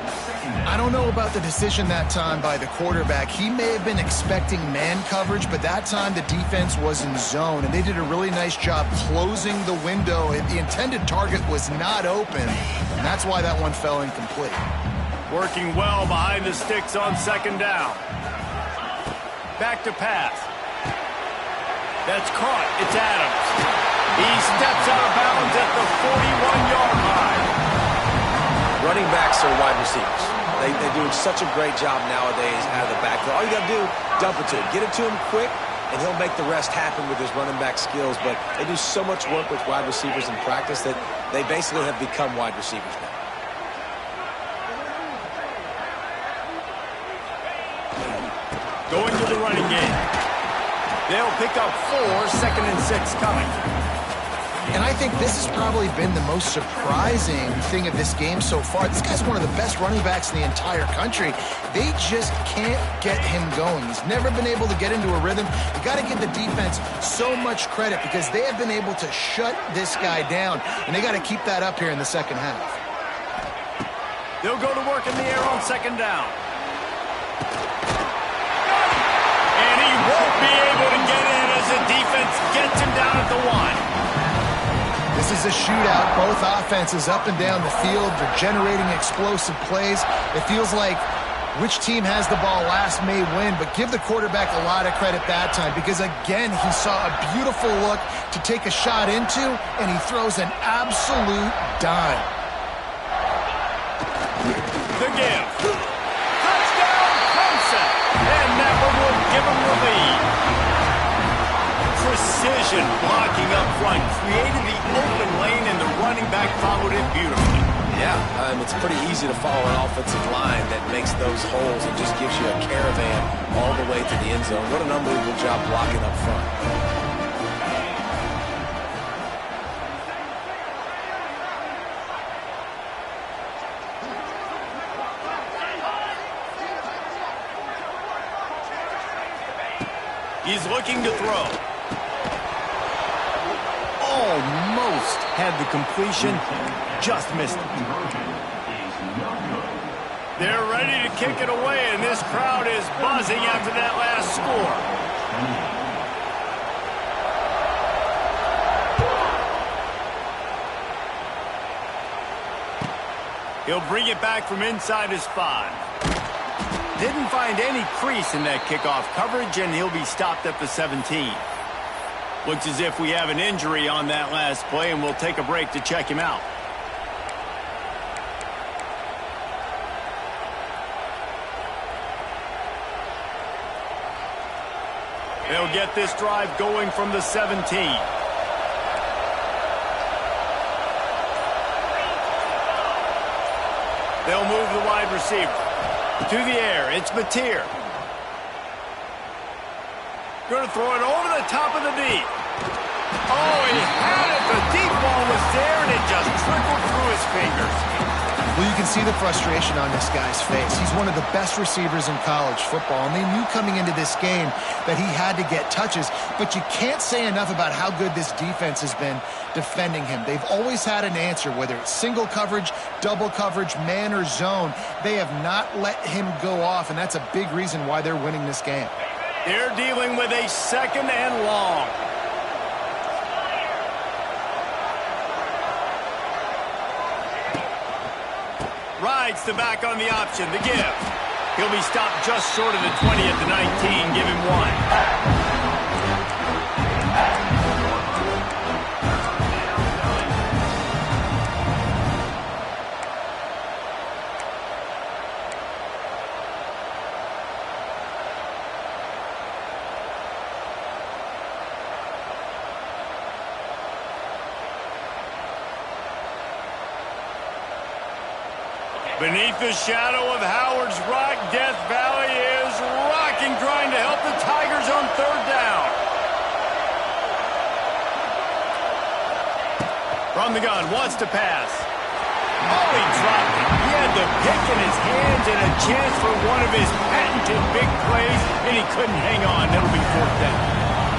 I don't know about the decision that time by the quarterback. He may have been expecting man coverage, but that time the defense was in zone, and they did a really nice job closing the window. The intended target was not open, and that's why that one fell incomplete. Working well behind the sticks on second down. Back to pass. That's caught. It's Adams. He steps out of bounds at the 41-yard line. Running backs are wide receivers. They do such a great job nowadays out of the backfield. All you got to do, dump it to him. Get it to him quick, and he'll make the rest happen with his running back skills. But they do so much work with wide receivers in practice that they basically have become wide receivers now. Going to the running game. They'll pick up 4, 2nd and 6 coming. And I think this has probably been the most surprising thing of this game so far. This guy's one of the best running backs in the entire country. They just can't get him going. He's never been able to get into a rhythm. You got to give the defense so much credit because they have been able to shut this guy down, and they got to keep that up here in the second half. They'll go to work in the air on second down. And he won't be able to get in as the defense gets him down at the 1. This is a shootout. Both offenses up and down the field. They're generating explosive plays. It feels like which team has the ball last may win, but give the quarterback a lot of credit that time because, again, he saw a beautiful look to take a shot into, and he throws an absolute dime. The give. Touchdown, Clemson. And that one will give him the lead. Precision blocking up front created the open lane, and the running back followed it beautifully. Yeah, it's pretty easy to follow an offensive line that makes those holes and just gives you a caravan all the way to the end zone. What an unbelievable job blocking up front. He's looking to throw. Almost had the completion, just missed it. They're ready to kick it away, and this crowd is buzzing after that last score. He'll bring it back from inside his 5. Didn't find any crease in that kickoff coverage, and he'll be stopped at the 17. Looks as if we have an injury on that last play, and we'll take a break to check him out. They'll get this drive going from the 17. They'll move the wide receiver. To the air, it's Mateer. Going to throw it over the top of the deep. Oh, he had it. The deep ball was there, and it just trickled through his fingers. Well, you can see the frustration on this guy's face. He's one of the best receivers in college football, and they knew coming into this game that he had to get touches, but you can't say enough about how good this defense has been defending him. They've always had an answer, whether it's single coverage, double coverage, man or zone. They have not let him go off, and that's a big reason why they're winning this game. They're dealing with a second and long. Rides the back on the option, the give. He'll be stopped just short of the 20 at the 19. Give him 1. Beneath the shadow of Howard's Rock, Death Valley is rocking, trying to help the Tigers on third down. From the gun, wants to pass. Oh, he dropped it. He had the pick in his hands and a chance for one of his patented big plays, and he couldn't hang on. It'll be fourth down.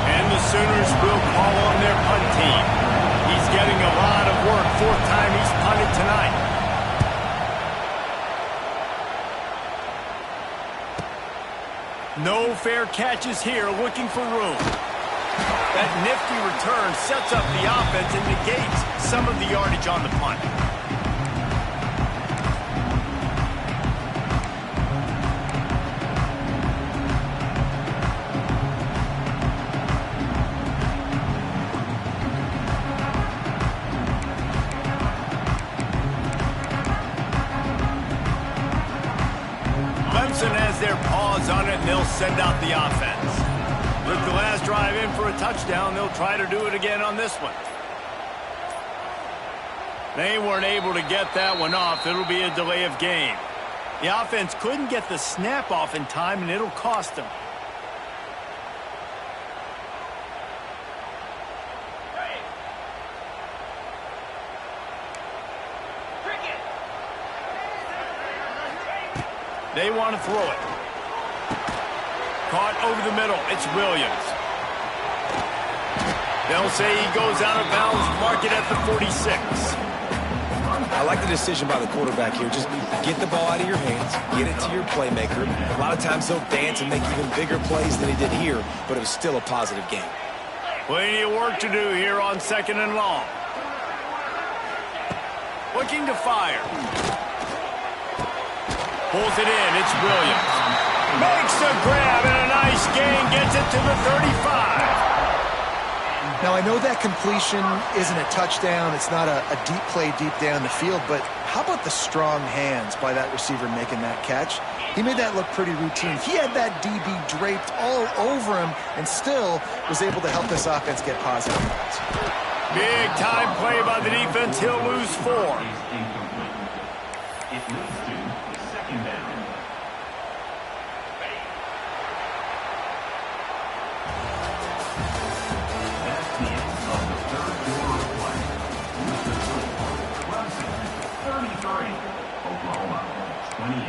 And the Sooners will call on their punt team. He's getting a lot of work. Fourth time he's punted tonight. No fair catches here, looking for room. That nifty return sets up the offense and negates some of the yardage on the punt. Clemson has their paws on it, and they'll send out the offense. With the last drive in for a touchdown, they'll try to do it again on this one. They weren't able to get that one off. It'll be a delay of game. The offense couldn't get the snap off in time, and it'll cost them. They want to throw it. Caught over the middle. It's Williams. They'll say he goes out of bounds. Mark it at the 46. I like the decision by the quarterback here. Just get the ball out of your hands, get it to your playmaker. A lot of times he'll dance and make even bigger plays than he did here, but it was still a positive game. Plenty of work to do here on 2nd and long. Looking to fire. Pulls it in. It's Williams. Makes a grab and a nice gain. Gets it to the 35. Now, I know that completion isn't a touchdown. It's not a deep play deep down the field, but how about the strong hands by that receiver making that catch? He made that look pretty routine. He had that DB draped all over him and still was able to help this offense get positive yards. Big time play by the defense. He'll lose 4. It leads to 2nd down. That's the end of the 3rd quarter of play. Clemson 33, Oklahoma 28.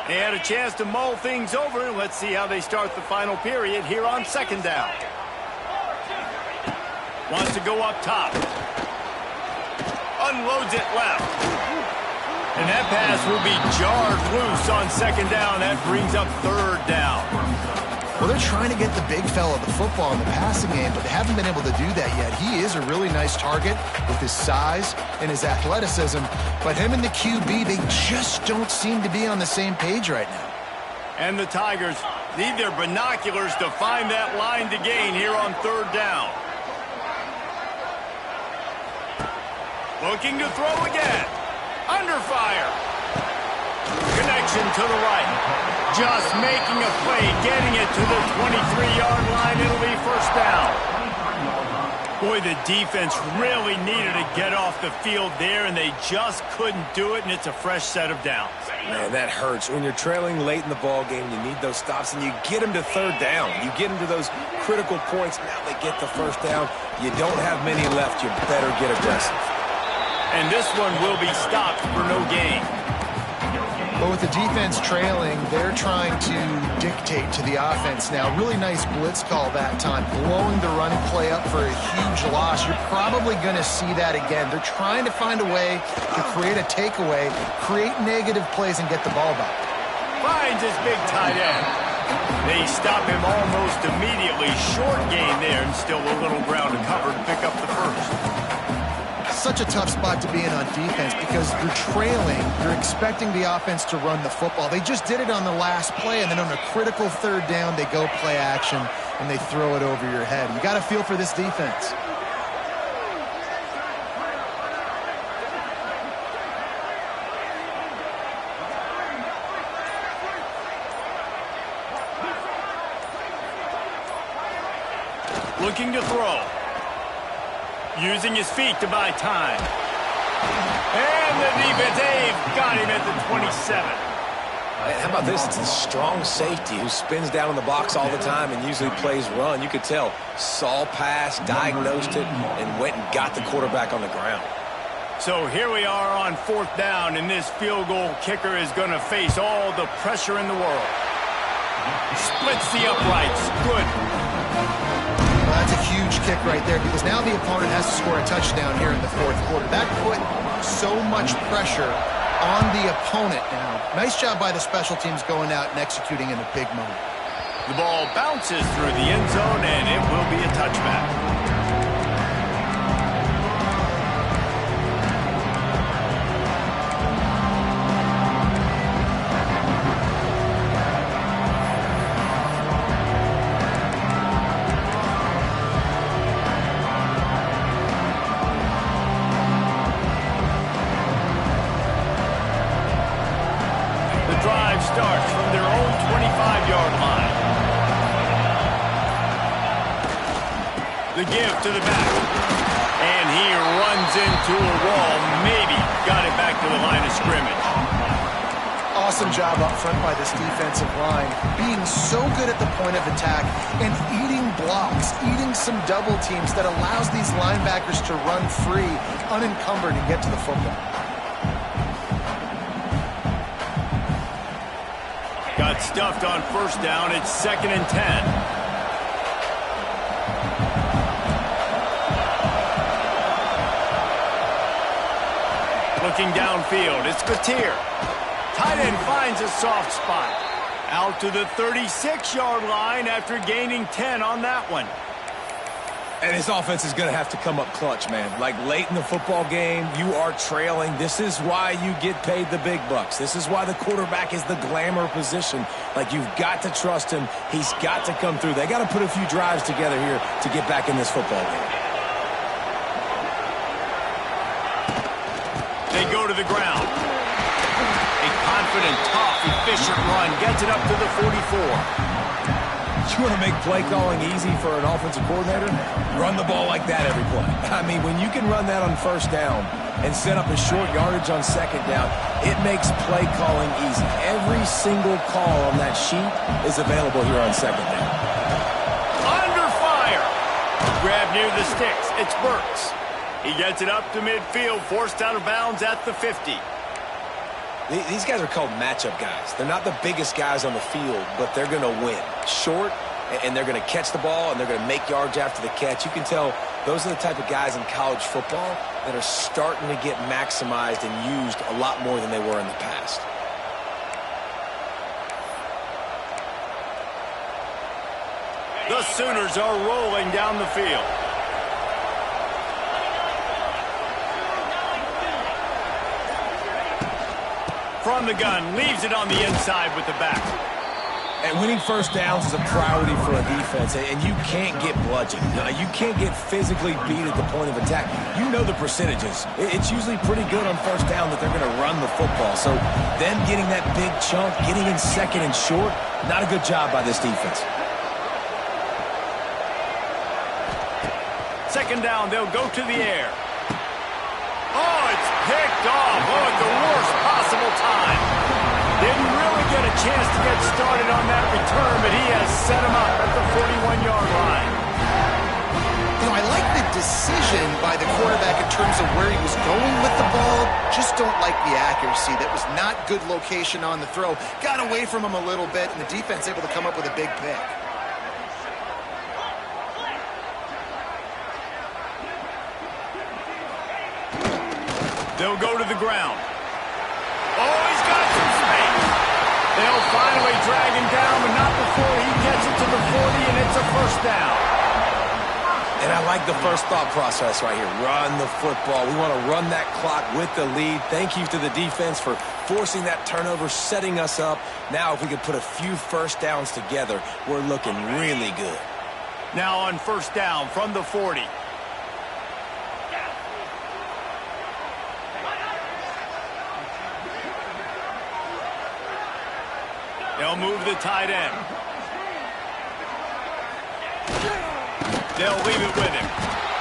They had a chance to mull things over. Let's see how they start the final period here on 2nd down. Wants to go up top. Unloads it left. And that pass will be jarred loose on 2nd down. That brings up 3rd down. Well, they're trying to get the big fella the football in the passing game, but they haven't been able to do that yet. He is a really nice target with his size and his athleticism, but him and the QB, they just don't seem to be on the same page right now. And the Tigers need their binoculars to find that line to gain here on 3rd down. Looking to throw again. Under fire. Connection to the right. Just making a play, getting it to the 23-yard line. It'll be 1st down. Boy, the defense really needed to get off the field there, and they just couldn't do it, and it's a fresh set of downs. Man, that hurts. When you're trailing late in the ball game, you need those stops, and you get them to 3rd down. You get them to those critical points. Now they get the 1st down. You don't have many left. You better get aggressive. And this one will be stopped for no gain. But with the defense trailing, they're trying to dictate to the offense now. Really nice blitz call that time, blowing the run play up for a huge loss. You're probably going to see that again. They're trying to find a way to create a takeaway, create negative plays, and get the ball back. Finds his big tight end. They stop him almost immediately. Short gain there, and still a little ground to cover to pick up the 1st. Such a tough spot to be in on defense because you're trailing, you're expecting the offense to run the football. They just did it on the last play, and then on a critical 3rd down, they go play action, and they throw it over your head. You got to feel for this defense. Looking to throw. Using his feet to buy time. And the defense, they've got him at the 27. How about this? It's a strong safety who spins down in the box all the time and usually plays run. You could tell. Saw pass, diagnosed it, and went and got the quarterback on the ground. So here we are on 4th down, and this field goal kicker is going to face all the pressure in the world. Splits the uprights. Good. Well, that's a huge kick right there because now the opponent has to score a touchdown here in the 4th quarter. That put so much pressure on the opponent now. Nice job by the special teams going out and executing in a big moment. The ball bounces through the end zone, and it will be a touchback. Starts from their own 25-yard line. The give to the back. And he runs into a wall. Maybe got it back to the line of scrimmage. Awesome job up front by this defensive line, being so good at the point of attack and eating blocks, eating some double teams that allows these linebackers to run free, unencumbered, and get to the football. Got stuffed on first down. It's 2nd and 10. Looking downfield, it's Gautier. Tight end finds a soft spot. Out to the 36-yard line after gaining 10 on that one. And his offense is going to have to come up clutch, man. Like late in the football game, you are trailing. This is why you get paid the big bucks. This is why the quarterback is the glamour position. Like, you've got to trust him. He's got to come through. They got to put a few drives together here to get back in this football game. They go to the ground. A confident, tough, efficient run gets it up to the 44. You want to make play calling easy for an offensive coordinator? Run the ball like that every play. I mean, when you can run that on first down and set up a short yardage on second down, it makes play calling easy. Every single call on that sheet is available here on second down. Under fire. Grab near the sticks. It's Burks. He gets it up to midfield, forced out of bounds at the 50. These guys are called matchup guys. They're not the biggest guys on the field, but they're going to win. Short, and they're going to catch the ball, and they're going to make yards after the catch. You can tell those are the type of guys in college football that are starting to get maximized and used a lot more than they were in the past. The Sooners are rolling down the field. From the gun, leaves it on the inside with the back. And winning first downs is a priority for a defense, and you can't get bludgeoned. You can't get physically beat at the point of attack. You know the percentages. It's usually pretty good on first down that they're going to run the football. So them getting that big chunk, getting in second and short, not a good job by this defense. Second down, they'll go to the air. Oh, it's picked off. Oh, at the worst possible time. Didn't really get a chance to get started on that return, but he has set him up at the 41-yard line. You know, I like the decision by the quarterback in terms of where he was going with the ball. Just don't like the accuracy. That was not good location on the throw. Got away from him a little bit, and the defense able to come up with a big pick. They'll go to the ground. Oh, he's got some space. They'll finally drag him down, but not before he gets it to the 40, and it's a first down. And I like the first thought process right here. Run the football. We want to run that clock with the lead. Thank you to the defense for forcing that turnover, setting us up. Now, if we could put a few first downs together, we're looking really good. Now on first down from the 40. They'll move the tight end. They'll leave it with him.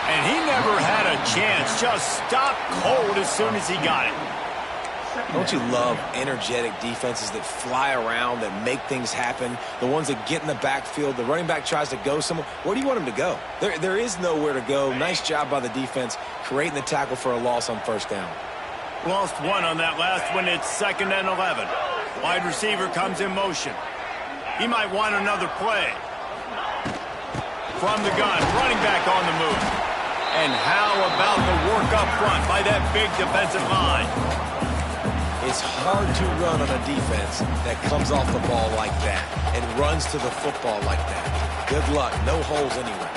And he never had a chance. Just stopped cold as soon as he got it. Don't you love energetic defenses that fly around, that make things happen? The ones that get in the backfield. The running back tries to go somewhere. Where do you want him to go? There is nowhere to go. Nice job by the defense creating the tackle for a loss on first down. Lost one on that last one. It's 2nd and 11. Wide receiver comes in motion. He might want another play. From the gun, running back on the move. And how about the work up front by that big defensive line? It's hard to run on a defense that comes off the ball like that and runs to the football like that. Good luck. No holes anywhere.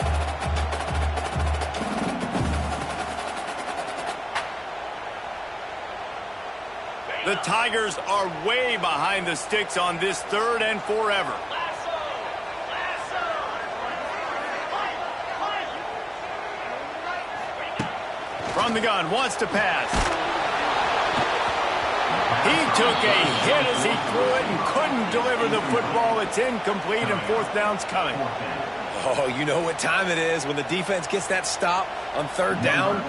The Tigers are way behind the sticks on this 3rd and forever. From the gun, wants to pass. He took a hit as he threw it and couldn't deliver the football. It's incomplete and 4th down's coming. Oh, you know what time it is when the defense gets that stop on 3rd down.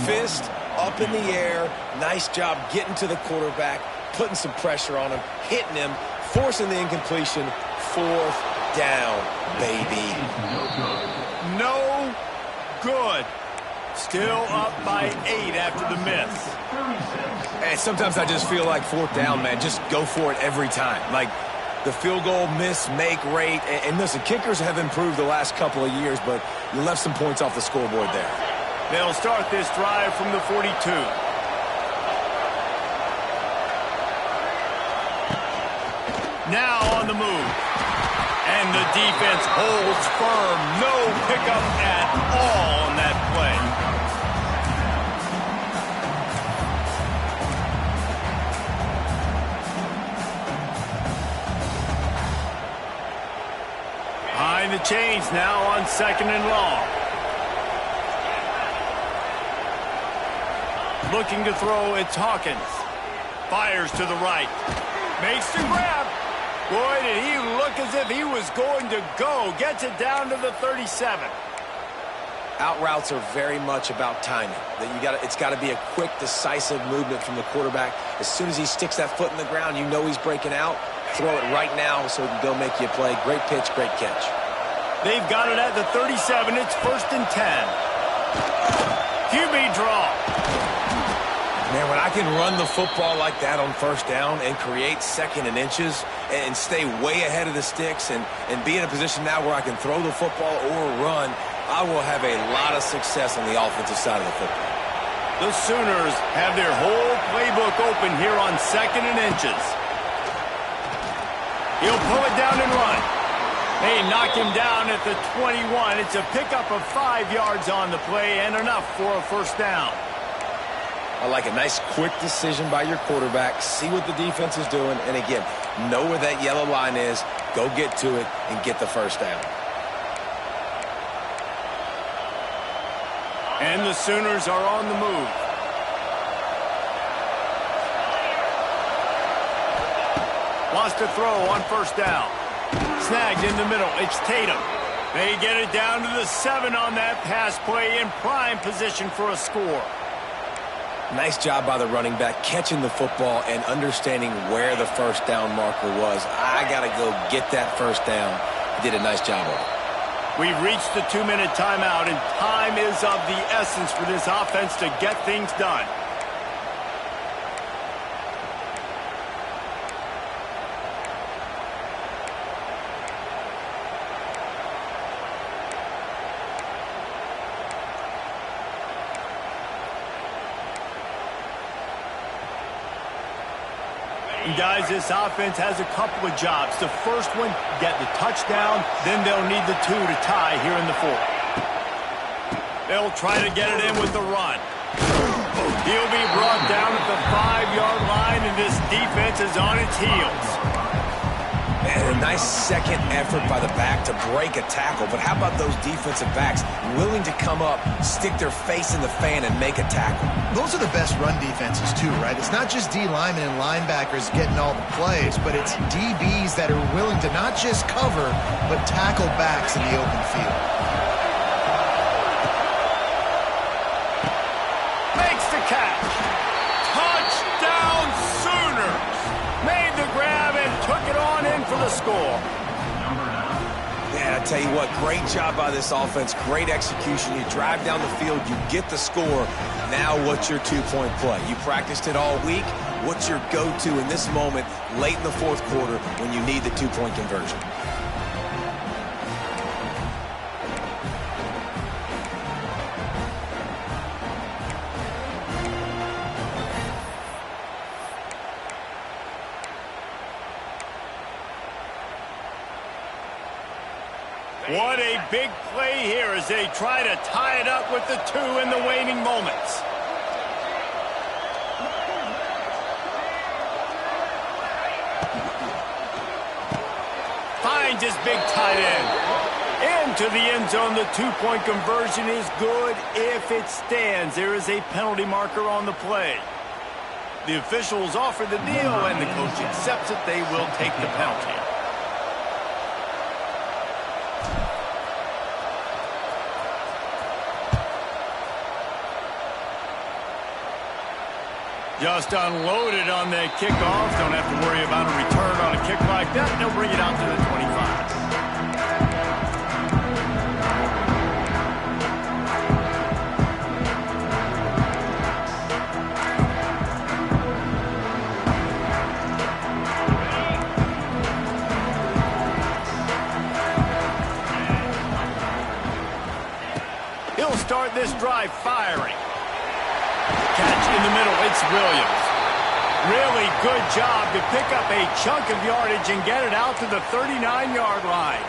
Fist up in the air. Nice job getting to the quarterback, putting some pressure on him, hitting him, forcing the incompletion. Fourth down, baby. No good. Still up by 8 after the miss. And sometimes I just feel like fourth down, man. Just go for it every time. Like the field goal miss, make rate. And listen, kickers have improved the last couple of years, but you left some points off the scoreboard there. They'll start this drive from the 42. Now on the move. And the defense holds firm. No pickup at all on that play. Behind the chains now on 2nd and long. Looking to throw, it's Hawkins. Fires to the right. Makes the grab. Boy, did he look as if he was going to go. Gets it down to the 37. Out routes are very much about timing. It's got to be a quick, decisive movement from the quarterback. As soon as he sticks that foot in the ground, you know he's breaking out. Throw it right now so he can go make you a play. Great pitch, great catch. They've got it at the 37. It's 1st and 10. QB draw. Man, when I can run the football like that on 1st down and create 2nd and inches and stay way ahead of the sticks and be in a position now where I can throw the football or run, I will have a lot of success on the offensive side of the football. The Sooners have their whole playbook open here on 2nd and inches. He'll pull it down and run. They knock him down at the 21. It's a pickup of 5 yards on the play and enough for a 1st down. I like a nice quick decision by your quarterback. See what the defense is doing. And again, know where that yellow line is. Go get to it and get the 1st down. And the Sooners are on the move. Wants to throw on 1st down. Snagged in the middle. It's Tatum. They get it down to the 7 on that pass play in prime position for a score. Nice job by the running back catching the football and understanding where the 1st down marker was. I got to go get that 1st down. He did a nice job of it. We've reached the 2-minute timeout, and time is of the essence for this offense to get things done. And guys, this offense has a couple of jobs. The first one, get the touchdown. Then they'll need the 2 to tie here in the 4th. They'll try to get it in with the run. He'll be brought down at the 5-yard line, and this defense is on its heels. And a nice second effort by the back to break a tackle. But how about those defensive backs willing to come up, stick their face in the fan, and make a tackle? Those are the best run defenses, too, right? It's not just D linemen and linebackers getting all the plays, but it's DBs that are willing to not just cover, but tackle backs in the open field. Makes the catch. Touchdown Sooners. Made the grab and took it on in for the score. Man, I tell you what, great job by this offense. Great execution. You drive down the field, you get the score. Now what's your 2-point play? You practiced it all week. What's your go-to in this moment late in the 4th quarter when you need the 2-point conversion? What a big play here as they try to tie it up with the 2 in the waning moments. Finds his big tight end. Into the end zone, the 2-point conversion is good if it stands. There is a penalty marker on the play. The officials offer the deal, and the coach accepts it. They will take the penalty. Just unloaded on that kickoff. Don't have to worry about a return on a kick like that. They'll bring it out to the 25. He'll start this drive firing. Catch in the middle, it's Williams. Really good job to pick up a chunk of yardage and get it out to the 39-yard line.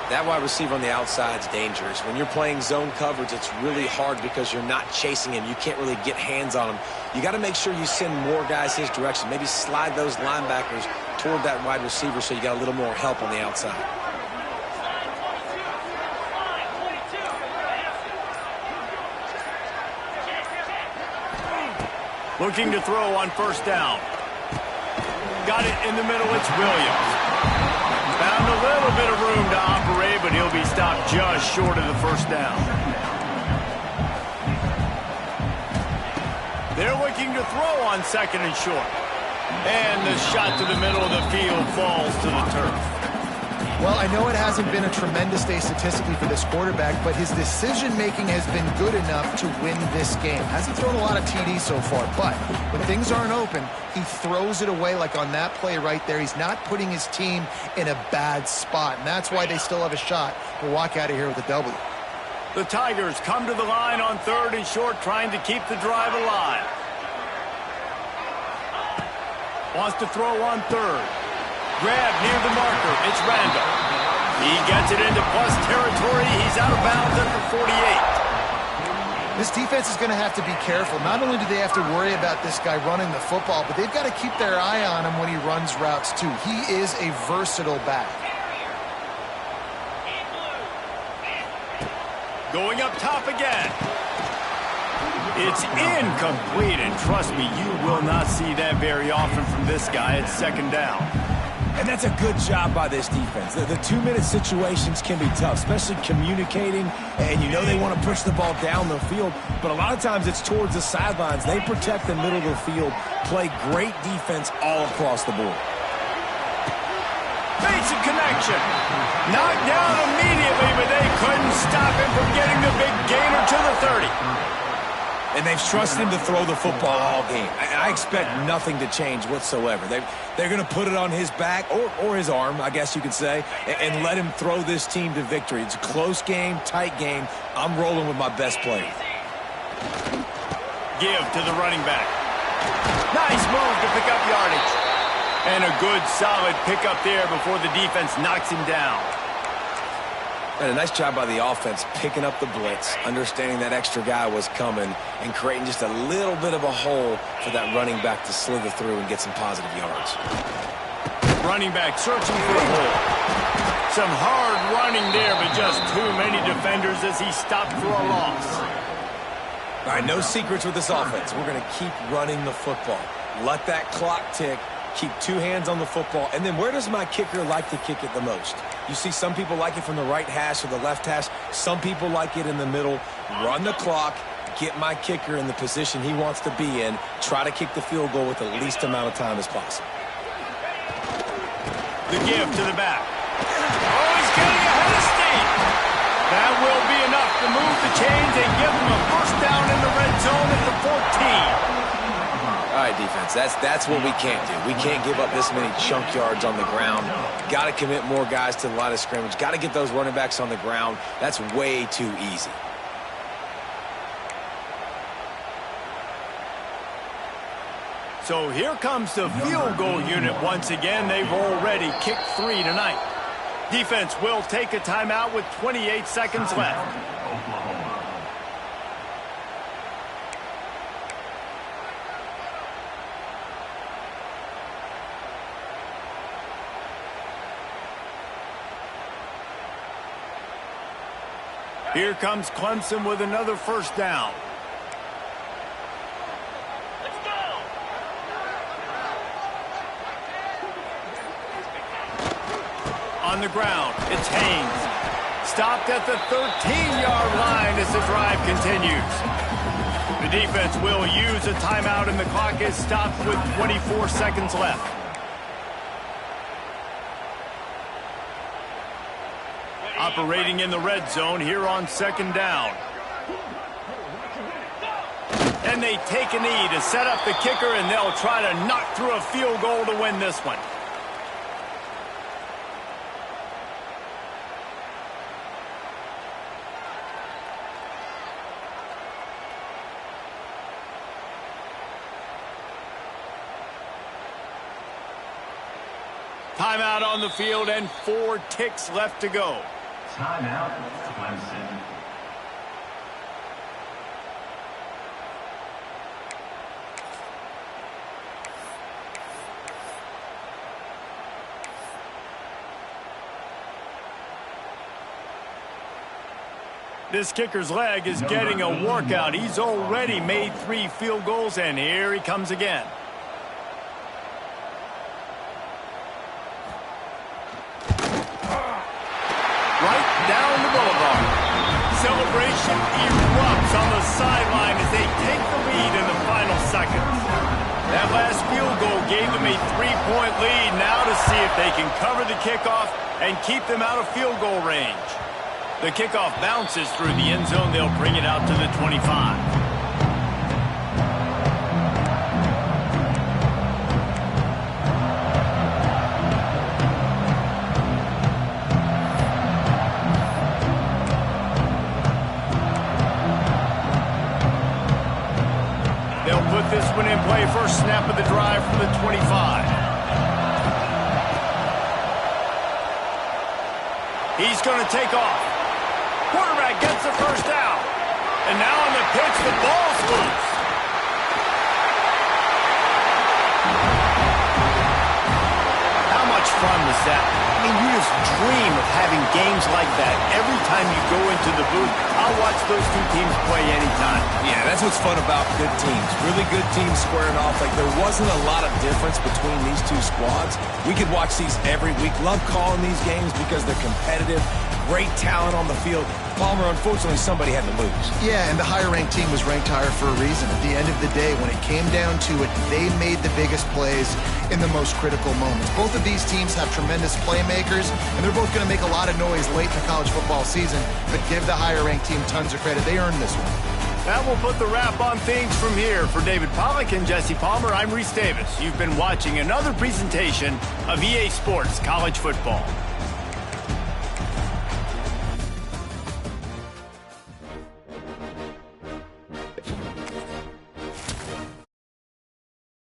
That wide receiver on the outside is dangerous. When you're playing zone coverage, it's really hard because you're not chasing him. You can't really get hands on him. You got to make sure you send more guys his direction. Maybe slide those linebackers toward that wide receiver so you got a little more help on the outside. Looking to throw on first down. Got it in the middle, it's Williams. Found a little bit of room to operate, but he'll be stopped just short of the first down. They're looking to throw on second and short. And the shot to the middle of the field falls to the turf. Well, I know it hasn't been a tremendous day statistically for this quarterback, but his decision-making has been good enough to win this game. Hasn't thrown a lot of TDs so far, but when things aren't open, he throws it away like on that play right there. He's not putting his team in a bad spot, and that's why they still have a shot to walk out of here with a W. The Tigers come to the line on third and short, trying to keep the drive alive. Wants to throw on third. Grab near the marker. It's Randall. He gets it into plus territory. He's out of bounds at the 48. This defense is going to have to be careful. Not only do they have to worry about this guy running the football, but they've got to keep their eye on him when he runs routes too. He is a versatile back. Going up top again. It's incomplete, and trust me, you will not see that very often from this guy. It's second down. And that's a good job by this defense. The two-minute situations can be tough, especially communicating, and you know they want to push the ball down the field, but a lot of times it's towards the sidelines. They protect the middle of the field, play great defense all across the board. Basic connection. Knocked down immediately, but they couldn't stop him from getting the big gainer to the 30. And they've trusted him to throw the football all game. I expect nothing to change whatsoever. They're going to put it on his back, or his arm, I guess you could say, and let him throw this team to victory. It's a close game, tight game. I'm rolling with my best player. Give to the running back. Nice move to pick up yardage. And a good, solid pickup there before the defense knocks him down. And a nice job by the offense picking up the blitz, understanding that extra guy was coming, and creating just a little bit of a hole for that running back to slither through and get some positive yards. Running back searching for a hole. Some hard running there, but just too many defenders as he stopped for a loss. All right, no secrets with this offense. We're going to keep running the football. Let that clock tick. Keep two hands on the football. And then where does my kicker like to kick it the most? You see some people like it from the right hash or the left hash. Some people like it in the middle. Run the clock. Get my kicker in the position he wants to be in. Try to kick the field goal with the least amount of time as possible. The give to the back. Oh, he's getting ahead of steam. That will be enough to move the chains and give him a first down in the red zone at the 14. All right, defense, that's what we can't do. We can't give up this many chunk yards on the ground. Got to commit more guys to the line of scrimmage. Got to get those running backs on the ground. That's way too easy. So here comes the field goal unit once again. They've already kicked 3 tonight. Defense will take a timeout with 28 seconds left. Here comes Clemson with another first down. Let's go. On the ground, it's Haynes. Stopped at the 13-yard line as the drive continues. The defense will use a timeout, and the clock is stopped with 24 seconds left. Operating in the red zone here on 2nd down. And they take a knee to set up the kicker, and they'll try to knock through a field goal to win this one. Timeout on the field and 4 ticks left to go. Timeout, Clemson. This kicker's leg is getting a workout. He's already made 3 field goals, and here he comes again. Right down the boulevard. Celebration erupts on the sideline as they take the lead in the final seconds. That last field goal gave them a 3-point lead. Now to see if they can cover the kickoff and keep them out of field goal range. The kickoff bounces through the end zone. They'll bring it out to the 25. They'll put this one in play. First snap of the drive from the 25. He's going to take off. Quarterback gets the first down. And now on the pitch, the ball's loose. How much fun was that? I mean, you just dream of having games like that every time you go into the booth. I'll watch those 2 teams play anytime. Yeah, that's what's fun about good teams. Really good teams squaring off. Like, there wasn't a lot of difference between these 2 squads. We could watch these every week. Love calling these games because they're competitive. Great talent on the field. Palmer, unfortunately, somebody had to lose. Yeah, and the higher-ranked team was ranked higher for a reason. At the end of the day, when it came down to it, they made the biggest plays in the most critical moments. Both of these teams have tremendous playmakers, and they're both going to make a lot of noise late in the college football season, but give the higher-ranked team tons of credit. They earned this one. That will put the wrap on things from here. For David Pollack and Jesse Palmer, I'm Reese Davis. You've been watching another presentation of EA Sports College Football.